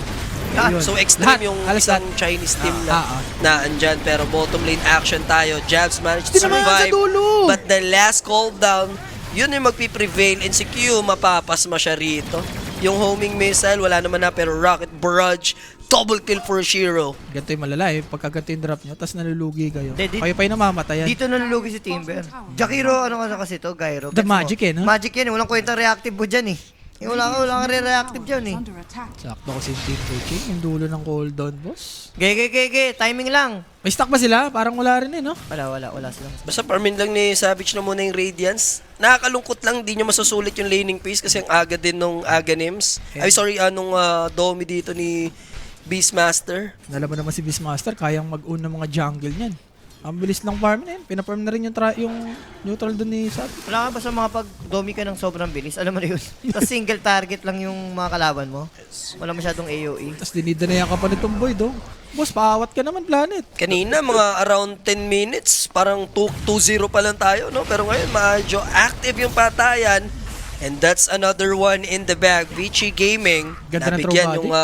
Ayun. So extreme Lahat. yung Alas isang lahat. Chinese team Ah, na andyan, pero bottom lane action tayo. Jabs managed to Tinamaan sa survive, dulo. but the last call down, yun yung magpiprevail, and si Q, mapapasma siya rito. Yung homing missile, wala naman na, pero rocket barrage, double kill for Shiro. Ganito yung malala eh. Pagka ganito yung drop nyo, tapos nalulugi kayo. Di- Kayo pa yung namamatayan. Dito nalulugi si Timber. Jakiro, ano kasi to? Gyro. The Gets mo? magic eh, no? Magic yan eh. Walang kwenta reactive mo dyan eh. Wala kang re-reactive dyan eh. Under attack. Sakto kasi yung team coaching. Yung dulo ng cooldown, boss. Gege. Timing lang. May stock ba sila? Parang wala rin eh, no? Wala sila. Basta farmin lang ni Savage na muna yung Radiance. Nakakalungkot lang, di nyo masusulit yung laning pace kasi ang aga din nung Aganims. Ay, sorry, nung Domi dito ni Beastmaster. Alam mo naman si Beastmaster, kayang mag-own ng mga jungle niyan. Ang bilis lang farm na yun. Pinafarm na rin yung neutral doon ni Sab. Wala ka ba sa mga pag-domi ka ng sobrang bilis? Alam mo na yun. Tapos single target lang yung mga kalaban mo. Wala masyadong AOE. Tapos dinida na yan ka pa nitong boy, do. Boss, paawat ka naman, Planet. Kanina, mga around 10 minutes, parang 2-0 pa lang tayo, no? Pero ngayon, medyo active yung patayan. And that's another one in the bag. Vici Gaming, Ganda ng nabigyan throw yung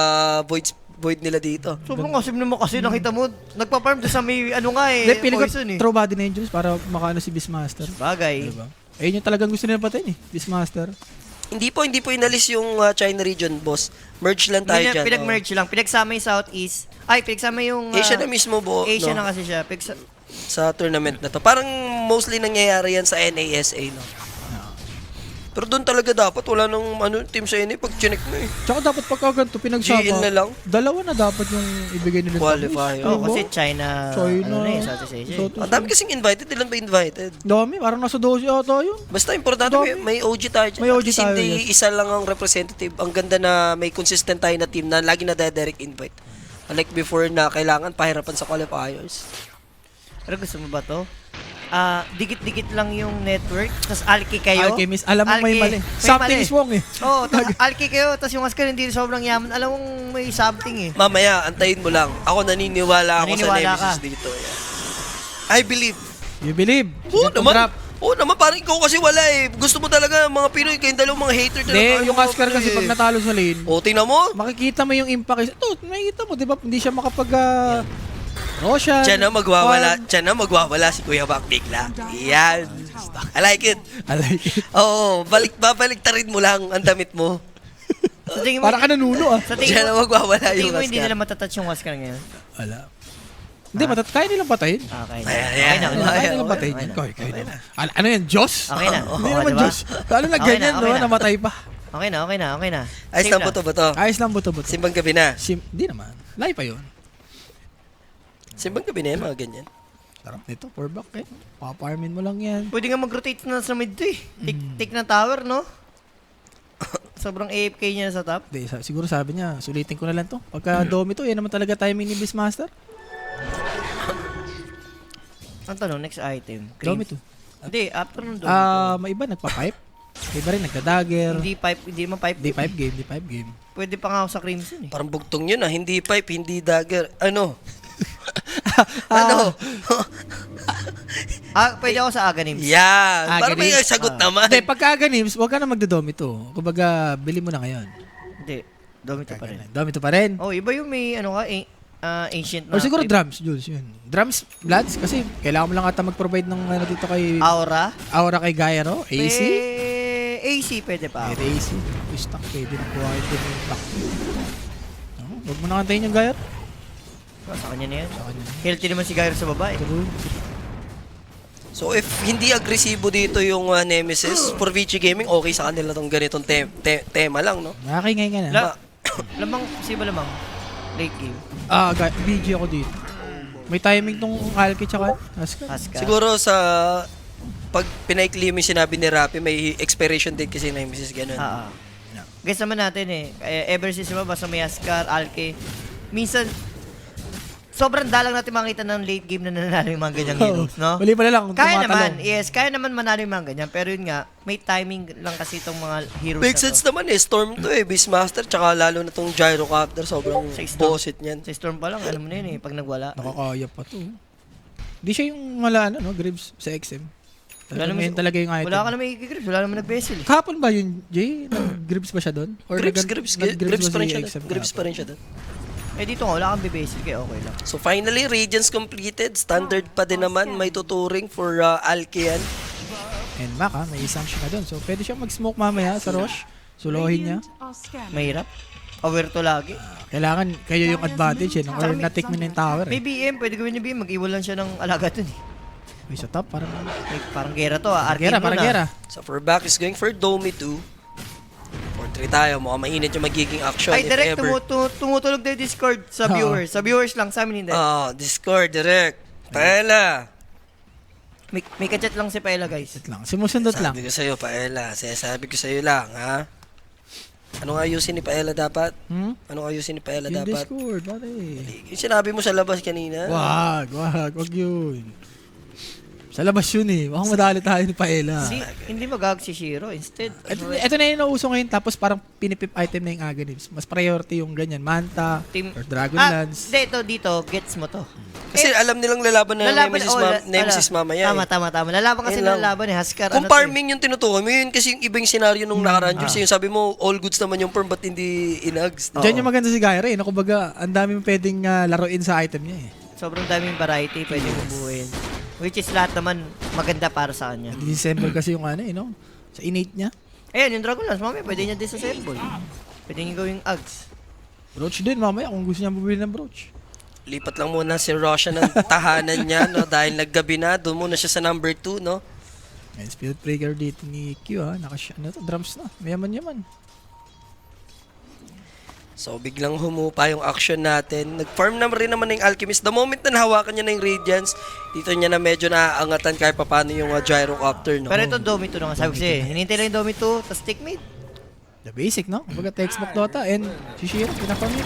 void nila dito. Sobrang asim naman kasi nakita mo. Nagpa-farm doon sa may ano nga Hindi, pili ko poison eh. throw body na yung Jules para makaano si Beastmaster. Bagay. Diba? Ayun yung talagang gusto nila patayin eh, Beastmaster. Hindi po inalis yung China region, boss. Merge lang tayo dyan. Pinag-merge lang. Pinagsama yung Southeast. Ay, pinagsama yung... Asia na mismo, Asia no? na kasi siya. Sa tournament na to. Parang mostly nangyayari yan sa NASA, no? Pero doon talaga dapat wala nang team sa NA pag chinek mo eh. Tsaka dapat pagka ganito, pinagsama. GL na lang. Dalawa na dapat yung ibigay nila. Qualifier. Oh, Diba? kasi China. Ano na eh, Southeast Asia. eh. Ang dami kasing invited. Ilan ba invited? Dami, parang nasa 12 ata yun. Basta importante may OG tayo dyan. May OG At least tayo, hindi yes. isa lang ang representative. Ang ganda na may consistent tayo na team na lagi na direct invite. Unlike before na kailangan pahirapan sa qualifiers. Pero gusto mo ba to? Dikit-dikit lang yung network, tapos alki kayo. Alchemist, alam mo may mali. Something is wrong eh. Oo, alki kayo, tapos yung Askar hindi sobrang yaman. Alam mong may something eh. Mamaya, antayin mo lang. Ako naniniwala ako sa Naniniwala Nemesis ka. dito. Yeah. I believe. You believe? Oo Sige, naman. drop. Oo naman, parang ikaw kasi wala eh. Gusto mo talaga mga Pinoy, kayong dalawang mga hater talaga. Hindi, yung Askar kasi pag natalo sa lane, O, tingnan mo. makikita mo yung impact. Ito, makikita mo, di ba? Hindi siya makapag... Roshan. Diyan na magwawala si Kuya Bak bigla. Yan. I like it. I like it. Oo, babalik ta rin mo lang ang damit mo. Sa tingin mo, Para ka nanuno ah. sa Diyan na magwawala tingin yung mo hindi Askar. nila matatouch yung Askar ngayon? Wala. Hindi, kaya nilang patayin. Okay. Ayan, Okay na, okay na. Kaya Ayan, nilang okay. patayin. Kaya nila. Ano yan, Diyos? Okay na. Hindi Oo, naman diba? Diyos. Lalo na Okay ganyan, na, okay no? na. Namatay pa. Okay na, okay na, okay na. Ayos Safe lang na. buto. Ayos lang buto-buto. Simbang gabi na. Hindi naman. Lahi pa yun. Simbang gabi na yung mga ganyan. Sarap nito, 4 back eh. Paparmin mo lang yan. Pwede nga mag-rotate na sa mid to eh. Tik na tower, no? Sobrang AFK niya sa top. Hindi, siguro sabi niya, sulitin ko na lang to. Pagka domi to, yan naman talaga timing ni Beastmaster. Ang tanong, next item. Domi to. Hindi, after nung domi to. May iba nagpa-pipe. May iba rin nagda-dagger. Hindi man pipe. Hindi 5 game. Pwede pa nga ako sa Crimson eh. Parang bugtong yun ah. Hindi pipe, hindi dagger. Ano? Ano? Pwede ako sa Aghanim. Yan. Parang may Ganesh. sagot naman. Hindi, pagka ganims, huwag ka na magdodomi to. Kumbaga, bili mo na ngayon. Hindi, domi to pa rin. Domi to pa rin. Oh, iba yung may ano ka, ancient na. Or siguro trip. drums, Jules, yun. Drums, Bloods, kasi kailangan mo lang ata mag-provide ng ano dito kay Aura. Aura kay Gyro, AC. AC pwede pa. Pwede AC. Stock, pwede na kuha ito yung back. Huwag mo na kantayin yung Gyro. Sa kanya na yan. Sa kanya. Healthy naman si Gyro sa babae. True. So if hindi agresibo dito yung Nemesis for VG Gaming, okay sa kanila tong ganitong tema lang, no? Nakakingay nga na. Lamang, siba lamang. Late game. BG ako dito. May timing tong Alki tsaka Aska. Aska. Siguro sa pag pinaikli mo yung sinabi ni Rapi, may expiration date kasi Nemesis ganun. Guess naman natin eh. Ever since diba, basta may Askar, Alke. Minsan, sobrang dalang natin makita ng late game na nanalo yung mga ganyang heroes, no? Mali pala lang kung Kaya tumatalong. naman, yes. Kaya naman manalo yung mga ganyan. Pero yun nga, may timing lang kasi itong mga heroes Makes na sense to. naman eh. Storm to eh. Beastmaster, tsaka lalo na tong Gyrocopter. Sobrang Sa Storm. bosit niyan. Sa Storm pa lang, alam mo na yun eh, pag nagwala. Nakakaya pa to. Di siya yung mala, ano, no, Gribbs sa XM. Wala naman Yun talaga yung item. Wala ka naman i-grips, wala naman nag-vessel eh. Kahapon ba yun, Jay? Nag-Gribbs ba siya doon? Or Grips nag-Gribbs pa ba rin si siya. XM Grips pa kahapon? rin siya doon. Eh dito nga, wala kang bebasic kaya okay lang. So finally, Radiance completed. Standard pa din naman. May tuturing for Alkean. And Maka, may isang siya doon. So, pwede siya mag-smoke mamaya sa Rosh. Suluhin niya. Radiant are scanning. Mahirap. Aware to lagi. Kailangan kayo yung advantage eh. No? Or na-take mo na yung tower May eh. BM, pwede gawin yung BM. Mag-iwan lang siya ng alaga dun eh. May sa top, parang... Parang gera to ah. Arcane Gera, mo parang na. gera. So for back is going for Domi 2. 4-3 tayo. Mukhang mainit yung magiging action Ay, if direct ever. tumutulog na yung Discord sa Oo. viewers. Sa viewers lang, sa amin hindi. Discord direct. Paela. May kachat lang si Paela guys. Sit lang. Simusundot lang. Sabi ko sa'yo, Paela. Sinasabi ko sa'yo lang, ha? Anong ayusin ni Paela dapat? Hmm? Anong ayusin ni Paela Yung dapat? Discord, pare. Yung sinabi mo sa labas kanina. Wag yun. Sa labas yun eh. Baka madali tayo ni Paela. Hindi magag si Shiro. Instead, Ito na yung nauso ngayon tapos parang pinipip item na yung Aghanim's. Mas priority yung ganyan. Manta or Dragon Lance. Dito, gets mo to. Kasi alam nilang lalaban na Nemesis mamaya. Tama. Lalaban kasi Ayun lang. lalaban ni Huskar. Kung farming yung tinutukoy mo, yun kasi yung ibang senaryo nung nakaraan Jules. Yung sabi mo, all goods naman yung firm, ba't hindi inags? Diyan yung maganda si Gyra eh. Kumbaga, ang dami mong pwedeng laruin sa item niya eh. Sobrang daming variety pwede mong buuin. Which is lahat naman maganda para sa kanya. Disassemble kasi yung ano eh, no? Sa innate niya. Ayan, yung Dragon Lance, mamaya pwede niya disassemble. Pwede niya gawing Ags. Brooch din mamaya kung gusto niya bumili ng brooch. Lipat lang muna si Roshan ng tahanan niya, no? Dahil naggabi na, doon muna siya sa number 2, no? Ayan, Spirit Breaker dito ni Q ha. Ano to, drums na. Mayaman-yaman. So, biglang humupa yung action natin. Nag-farm na rin naman yung Alchemist. The moment na nahawakan niya na yung Radiance, dito niya na medyo naaangatan kahit paano yung Gyrocopter, no? Pero ito, Domi 2 na nga. Sabi ko sa'yo, hinintay lang yung Domi 2, tapos stick mid. The basic, no? Kumbaga textbook Dota and si Shiro, pinapamit.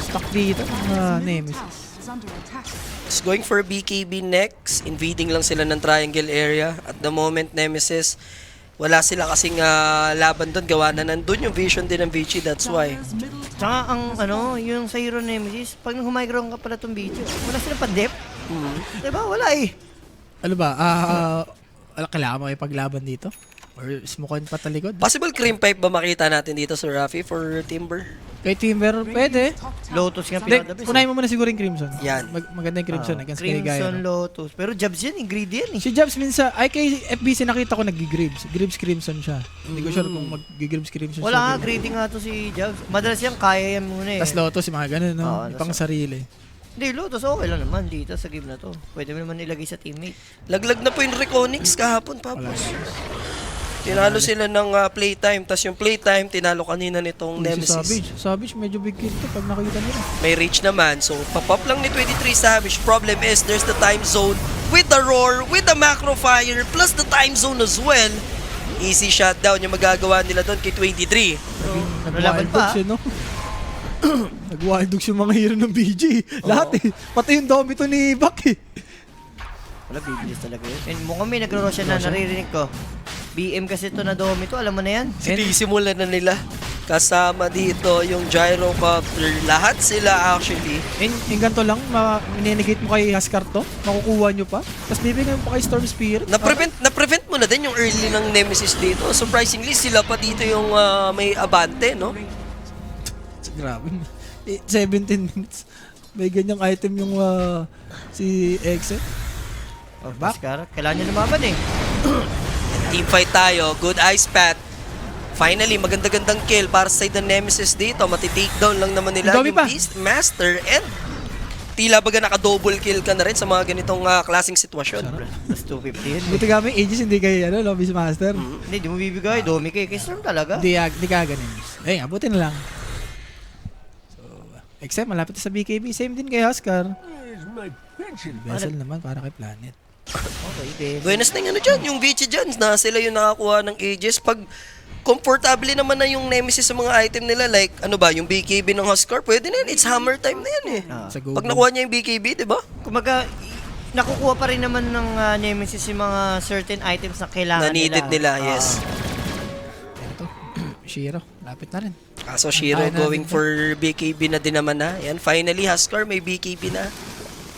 Stuck dito ng Nemesis. Is under attack. It's going for BKB next. Invading lang sila ng triangle area. At the moment, Nemesis, wala sila kasing laban doon. Gawa na nandun yung vision din ng Vici. That's why. Dire's middle tower Tsaka yung sa Hero Nemesis, pag humiground ka pala itong video, wala silang pandep. Diba? Wala eh. Ano ba? Kailangan mo ipaglaban dito? Or smokean pa talikod? Possible cream pipe ba makita natin dito sa Rafi for Timber? Kay Timber, pwede. Lotus nga Hindi, pinakadabis. unahin mo muna siguro yung Crimson. Yan. Maganda yung Crimson against kay Crimson Gyro. Lotus. Pero Jabs yan, ingredient eh. Si Jabs minsan, ay kay FBC nakita ko nag-gribs. Gribs Crimson siya. Hindi ko sure kung mag-gribs Crimson Wala nga, siya. grading nga to si Jabs. Madalas yan, kaya yan muna eh. Tapos Lotus, yung mga ganun, no? Oo, Pang sarili. Hindi, Lotus okay lang naman dito sa game na to. Pwede mo naman ilagay sa teammate. Laglag na po yung Reconyx kahapon, Papos. Tinalo sila ng playtime. Tapos yung playtime, tinalo kanina nitong Si Nemesis. Savage, medyo big kill to pag nakita nila. May reach naman. So, papop lang ni 23 Savage. Problem is, there's the time zone with the roar, with the macro fire, plus the time zone as well. Easy shutdown yung magagawa nila doon kay 23. Nalaban Nag-wild pa, dogs yun, no? Nag-wild dogs yung mga hero ng BG. Lahat eh. Pati yung Domito ni Bak eh. Wala, bibilis talaga yun. And mukhang may nagro-rush na naririnig ko. BM kasi ito na Domi to, alam mo na yan. Sinisimulan na nila. Kasama dito yung Gyrocopter. Lahat sila actually. Yung ganito lang, minenegate mo kay Huskar to, makukuha nyo pa. Tapos bibigyan mo pa kay Storm Spirit. Na-prevent mo na din yung early ng Nemesis dito. Surprisingly, sila pa dito yung may abante, no? Grabe. 17 minutes. May ganyang item yung si Exit. Oh, Huskar, kailangan nyo lumaban eh. Teamfight tayo. Good ice pat. Finally, maganda-gandang kill para sa side ng Nemesis dito. Mati-takedown lang naman nila Dami yung pa. Beast Master. And tila baga naka-double kill ka na rin sa mga ganitong klaseng sitwasyon. Plus 250 yun. Buti kami, Aegis hindi kay Beast Master. Hindi, di mo bibigay. Domi kay Storm talaga. Hindi ka ganun. Eh, abutin na lang. So, except malapit na sa BKB. Same din kay Huskar. Vessel naman para kay Planet. Okay, Buenas na yung ano dyan, yung Vici dyan, na sila yung nakakuha ng ages. Pag comfortable naman na yung Nemesis sa mga item nila, like, ano ba, yung BKB ng Huskar, pwede na yun, it's hammer time na yan eh. Sa Pag nakuha niya yung BKB, di ba? Kumaga, nakukuha pa rin naman ng Nemesis yung mga certain items na kailangan Na needed nila, yes. Ito, Shiro, lapit na rin. Kaso Shiro Antayin going natin for BKB na din naman na. Yan, finally, Huskar may BKB na.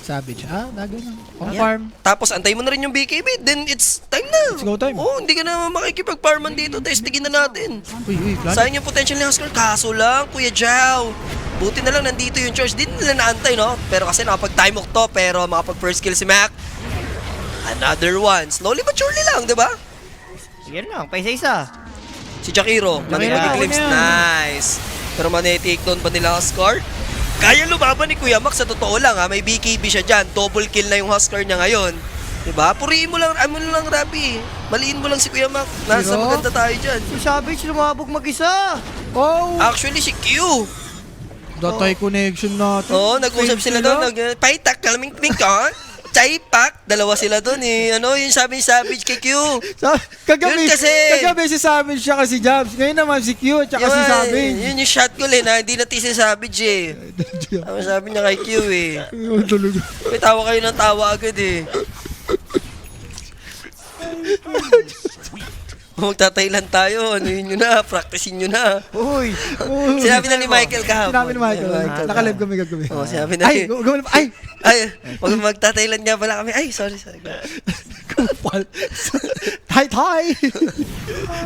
Savage. Dago na. On Yan. farm. Tapos antay mo na rin yung BKB, then it's time na. It's go time. Oh, hindi ka na makikipag-farman dito, testigin na natin. Uy, Planet. Sayang yung potential ni Huskar, kaso lang, Kuya Jao. Buti na lang nandito yung Charge. Di nila naantay, no? Pero kasi nakapag-time walk to, pero makapag-first kill si Mac. Another one. Slowly but surely lang, di ba? Yan lang, pa isa-isa. Si Jakiro, manipag-glimpse. yan. Nice. Pero manay-take down pa nila Huskar. Kaya lumaban ni Kuya Mac, sa totoo lang ha, may BKB siya dyan. Double kill na yung Huskar niya ngayon. Diba? Purihin mo lang, Rabi. Maliin mo lang si Kuya Mac. Nasa Pero- maganda tayo dyan. Si Savage lumabog mag-isa. Oh! Actually, si Q. Datay connection natin. Oo, nag-usap sila doon. Paitak, kalaming ka. Chaipak. Dalawa sila doon eh. Ano yung sabi ni Savage kay Q? Kagabi, Yun kasi. kagabi si Savage siya kasi Jabs. Ngayon naman si Q at saka si Savage. Yun yung shot ko na hindi natin si Savage eh. Sabi niya kay Q eh. Ayun talaga. May tawa kayo ng tawa agad eh. Magtatailan tayo. Ano yun nyo na? Practicein nyo na. Uy! Sinabi na ni Michael kahapon. Sinabi ni Michael. Michael. Nakalive kami kagabi. Oo, sinabi na Ay, gumano pa. Ay! Ay, wag magtatailan nga pala kami. Ay, sorry. Kupal. Thai!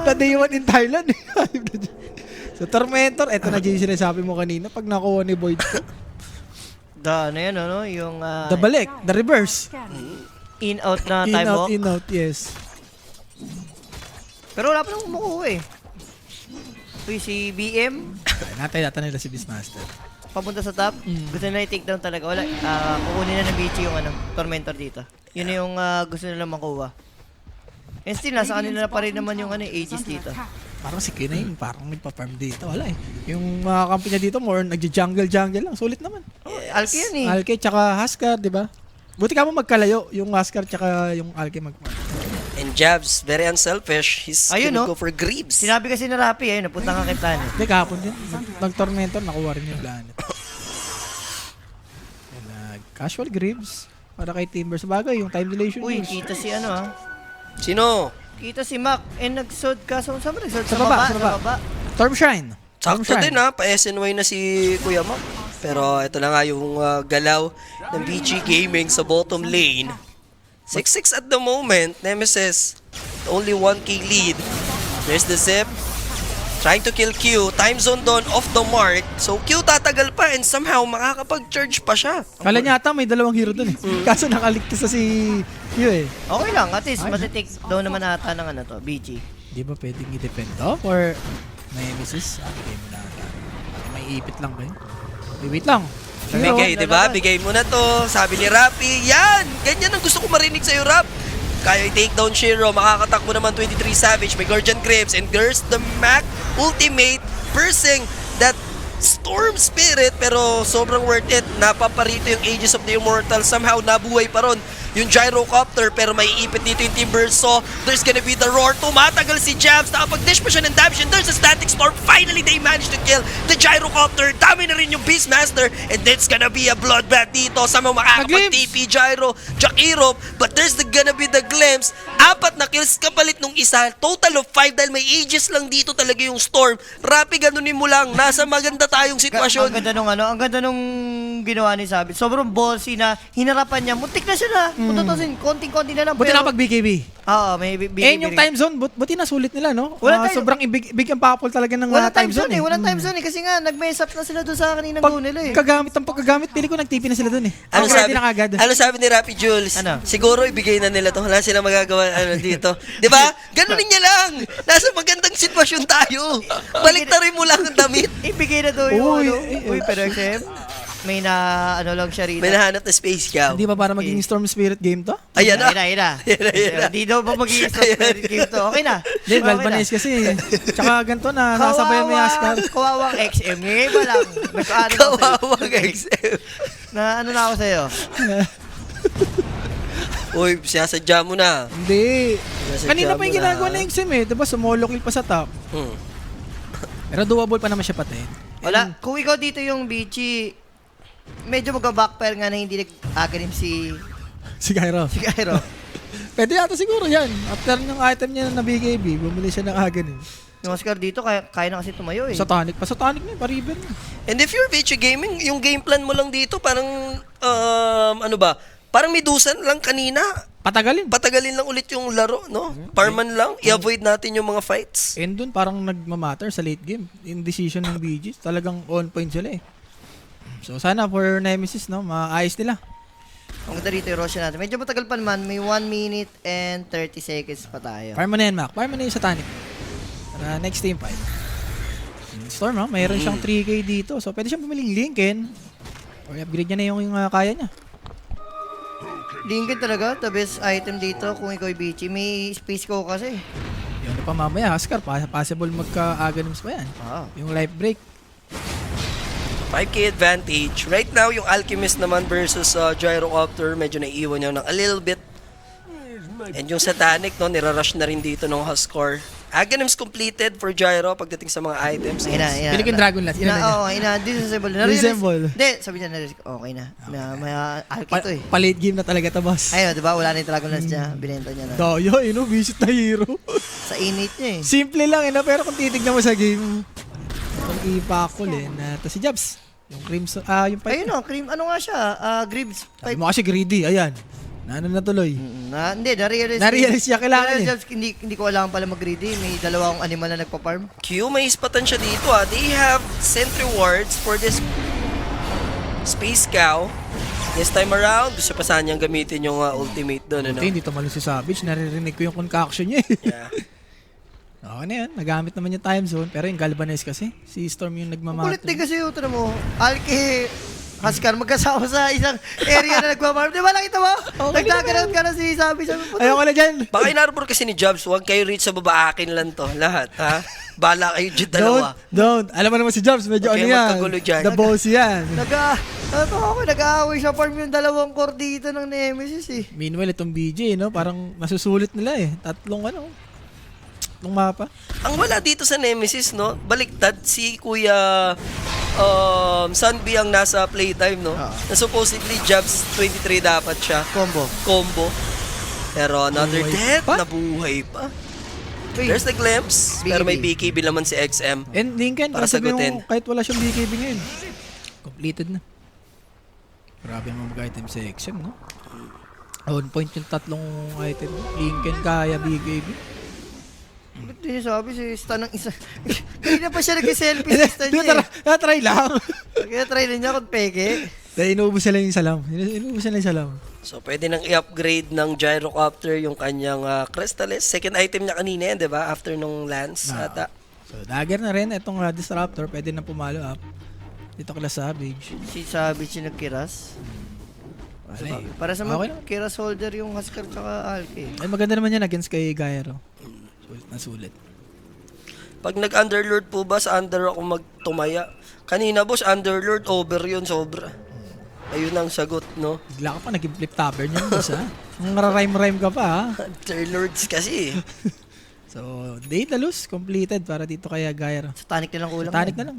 The day one in Thailand. So, Tormentor, eto na yung sinasabi mo kanina pag nakuha ni Boyd ko. Ano yan, ano? Yung The balik, the reverse. Scanning. in-out na time walk. In out, yes. Pero wala pa nang kumukuha eh. Uy, si BM, Ay, natay nila si Beastmaster. papunta sa top. Gusto nila i-take down talaga. Wala, kukunin na ng BG yung Tormentor dito. Yun yung gusto nila makuha. And still, nasa kanila pa rin naman yung Aegis Under dito. attack. Parang si Kinain, parang nagpa-farm dito. Wala eh. Yung mga kampi niya dito, more nagja-jungle lang. Sulit naman. Alki yan eh. Alke tsaka Huskar, di ba? Buti ka mo magkalayo, yung Huskar tsaka yung Alke mag-farm. And Jabs, very unselfish. He's Ayun, gonna no? go for Greaves. Sinabi kasi na Rappi, ayun, napunta ka kay Planet. Hindi, kahapon din. Nag-Tormentor, nakuha rin yung planet. And, casual Greaves para kay Timber. Sabagay, yung time dilation. Uy, news. kita si Sino? Kita si Mac. Nagsod ka. Saan ba nagsod? Sa baba. Stormshine. Sakto din ha, pa-SNY na si Kuya Mac. Pero ito na nga yung galaw ng BG Gaming sa bottom lane. 6-6 at the moment, Nemesis. Only 1k lead. There's the Zip. Trying to kill Q. Time zone doon off the mark. So Q tatagal pa and somehow makakapag-charge pa siya. Kala niya ata may dalawang hero dun eh. Kaso nakaligtas na si Q eh. Okay lang. At least, matitake daw naman ata ng BG. Di ba pwedeng i-defend off or may misis? Bigay mo na ata. May ipit lang ba yun? Wait lang. Bigay, di ba? Bigay mo na to. Sabi ni Rappi, yan! Ganyan ang gusto ko marinig sa'yo, Rap. Kaya i-take down Shiro, makakatakbo naman 23 Savage, may Guardian Grips, and there's the Mac ultimate, piercing that Storm Spirit, pero sobrang worth it. Napaparito yung Aegis of the Immortal, somehow nabuhay pa ron yung Gyrocopter, pero may ipit dito yung Timber. So, there's gonna be the roar. Tumatagal si Jabs, nakapag-dish pa siya ng damage, and there's a Static Storm. Finally, they managed to kill the Gyrocopter. Dami na rin yung Beastmaster, and it's gonna be a bloodbath dito. Somehow makakapag-TP Gyro, Jakiro, but there's gonna be the glimpse. 4 na kills kapalit nung isa. Total of 5 dahil may Aegis lang dito talaga yung Storm. Rappi, ganunin mo lang. Nasa maganda tayong sitwasyon. Ang ganda nung ginawa ni Sabi. Sobrang ballsy na hinarapan niya. Muntik na siya na. Tutusin, konting-konti na lang. Buti pero- nakapag BKB. Oo, may BKB. Eh, yung time zone, buti nasulit nila, no? Wala tayo- Sobrang big ang papol talaga ng Wala time zone eh. Wala time zone eh. Kasi nga, nag-mess up na sila doon sa kaninang Pag goal nila eh. pagkagamit, pili ko nag-TP na sila dun eh. Ano Ready sabi, na kagad. ano sabi ni Rappi Jules? Ano? Siguro ibigay na nila to. Wala silang magagawa dito. Di ba? Ganunin niya lang. Nasa magandang sitwasyon tayo. Baliktarin mo lang ang damit. Ibigay na doon yung Uy, Uy, pero XM, may na, lang siya rito. May nahanap na space cow. Hindi ba para maging Storm Spirit game to? Ayan na. Ina. Ayan. Hindi daw ba mag-i-stop spirit game to? Okay na. Hindi, Galvanize kasi. Tsaka ganito na, nasabayan may Ascar. Kawawang XM. Ngayon ba lang? Nagkaano na ako sa'yo? Kawawang XM. Na ano na ako sa'yo? Uy, sinasadya mo na. Hindi. Sinasadya Kanina pa mo yung na. ginagawa na XM eh. Diba, sumolo kill pa sa top. Pero doable pa naman siya patayin. Wala. Kung ikaw dito yung BG, medyo mag-backfire nga na hindi nag-aganim si Si Gyro. Gyro. Pwede yata siguro yan. After ng item niya na BKB, bumili siya ng agad eh. Yung Oscar dito, kaya na kasi tumayo eh. Sa tonic. Pa sa tonic na yun, pa-river na. And if you're VG Gaming, yung game plan mo lang dito, parang, ano ba? Parang Medusan lang kanina. Patagalin. Patagalin lang ulit yung laro, no? Parman lang. I-avoid natin yung mga fights. And dun parang nagmamatter sa late game. In decision ng BG, talagang on point sila eh. So sana for Nemesis, no, maayos nila. Ang ganda rito yung Roshan natin. Medyo matagal pa naman. May 1 minute and 30 seconds pa tayo. Farm mo na yan, Mac. Farm mo na yung sa tonic. Para next team fight. Storm, no? Mayroon siyang 3k dito. So pwede siyang pumiling Lincoln. Or upgrade niya na yung kaya niya. Lincoln talaga, the best item dito kung ikaw yung BG. May space ko kasi. Yung pa mamaya, Huskar, possible magka-aganims pa yan. Oo. Yung life break. 5k advantage. Right now, yung Alchemist naman versus Gyrocopter, medyo naiiwan niya ng a little bit. And yung Satanic, no, nirarush na rin dito ng Huskar. Aghanims completed for Gyro pagdating sa mga items. Ina. Pili ko yung Dragon Lance. Ilan na niya? Oo, disassemble. Disassemble. Hindi, sabi niya na okay na. Na may alki to eh. Pa-late game na talaga to, boss. Ayun, di ba? Wala na yung Dragon Lance niya. Binenta niya na. Dayo, visit na hero. Sa init niya eh. Simple lang, pero kung titignan mo sa game, ang ipakul na to si Jabs. Yung Crimson, yung fight. Ayun o, cream. Ano nga siya? Greaves. Sabi mo kasi greedy, ayan. Na tuloy. Hindi, na-realize. Na-realize siya, kailangan Na-realize, hindi ko alam pala mag-greedy. May dalawang animal na nagpa-farm. Q, may ispatan siya dito They have sentry wards for this Space Cow. This time around, gusto pa sana niyang gamitin yung ultimate doon. Ano? Hindi tumalon si Savage, naririnig ko yung concoction niya. Yeah. Okay na yan, nagamit naman yung time zone. Pero yung Galvanize kasi, si Storm yung Kulit nagmamatter. din kasi yung ito mo. Alki, Huskar, magkasama sa isang area na nagpa-farm. Di ba nakita mo? Nagdaganout ka na si Sabi. Ayoko na dyan. Baka inarbor kasi ni Jobs, huwag kayo reach sa baba, akin lang to. Lahat, ha? Bala kayo dyan dalawa. Don't. Alam mo naman si Jobs, medyo Okay, ano yan. magkagulo dyan. The boss yan. Nag-aaway sa farm yung dalawang core dito ng Nemesis eh. Meanwhile, itong BJ, no? Parang nasusulit nila eh. Tatlong mapa. Ang wala dito sa Nemesis, no? Baliktad si Kuya Sunby ang nasa playtime, no? Na supposedly Jobs 23 dapat siya. Combo. Pero another Buhay death, pa? nabuhay pa. Wait. There's the glimpse, pero may BKB. BKB naman si XM. And Lincoln, Para para sabihin sagutin. mo, kahit wala siyang BKB ngayon. Completed na. Grabe ang mga item sa XM, no? On point yung tatlong item. Lincoln, kaya BKB. Ba't din sabi si Stan ng isa? Kanina pa siya nag-selfie si Stan niya eh. Try lang. Kaya try na niya kung peke. Dahil inuubos nila yung salam. Inuubos nila yung salam. So, pwede nang i-upgrade ng Gyrocopter yung kanyang Crystallis. Second item niya kanina yan, di ba? After nung Lance ata. So, dagger na rin. Itong Disruptor, pwede na pumalo up. Dito kala Savage. Si Savage yung nagkiras. Wala eh. Para sa Okay mga kiras holder yung Huskar tsaka Alki. Ay, maganda naman yan against kay Gyro. Sulit. Pag nag-Underlord po ba, sa Under ako magtumaya. Kanina, boss, Underlord, over yun, sobra. Ayun ang sagot, no? Bigla ka pa, naging flip tavern yun, boss, ha? Nang-rhyme ka pa, ha? Underlords kasi. So, Daedalus completed para dito kaya Gyro. Sa tanic nilang kulang. Titanic na lang.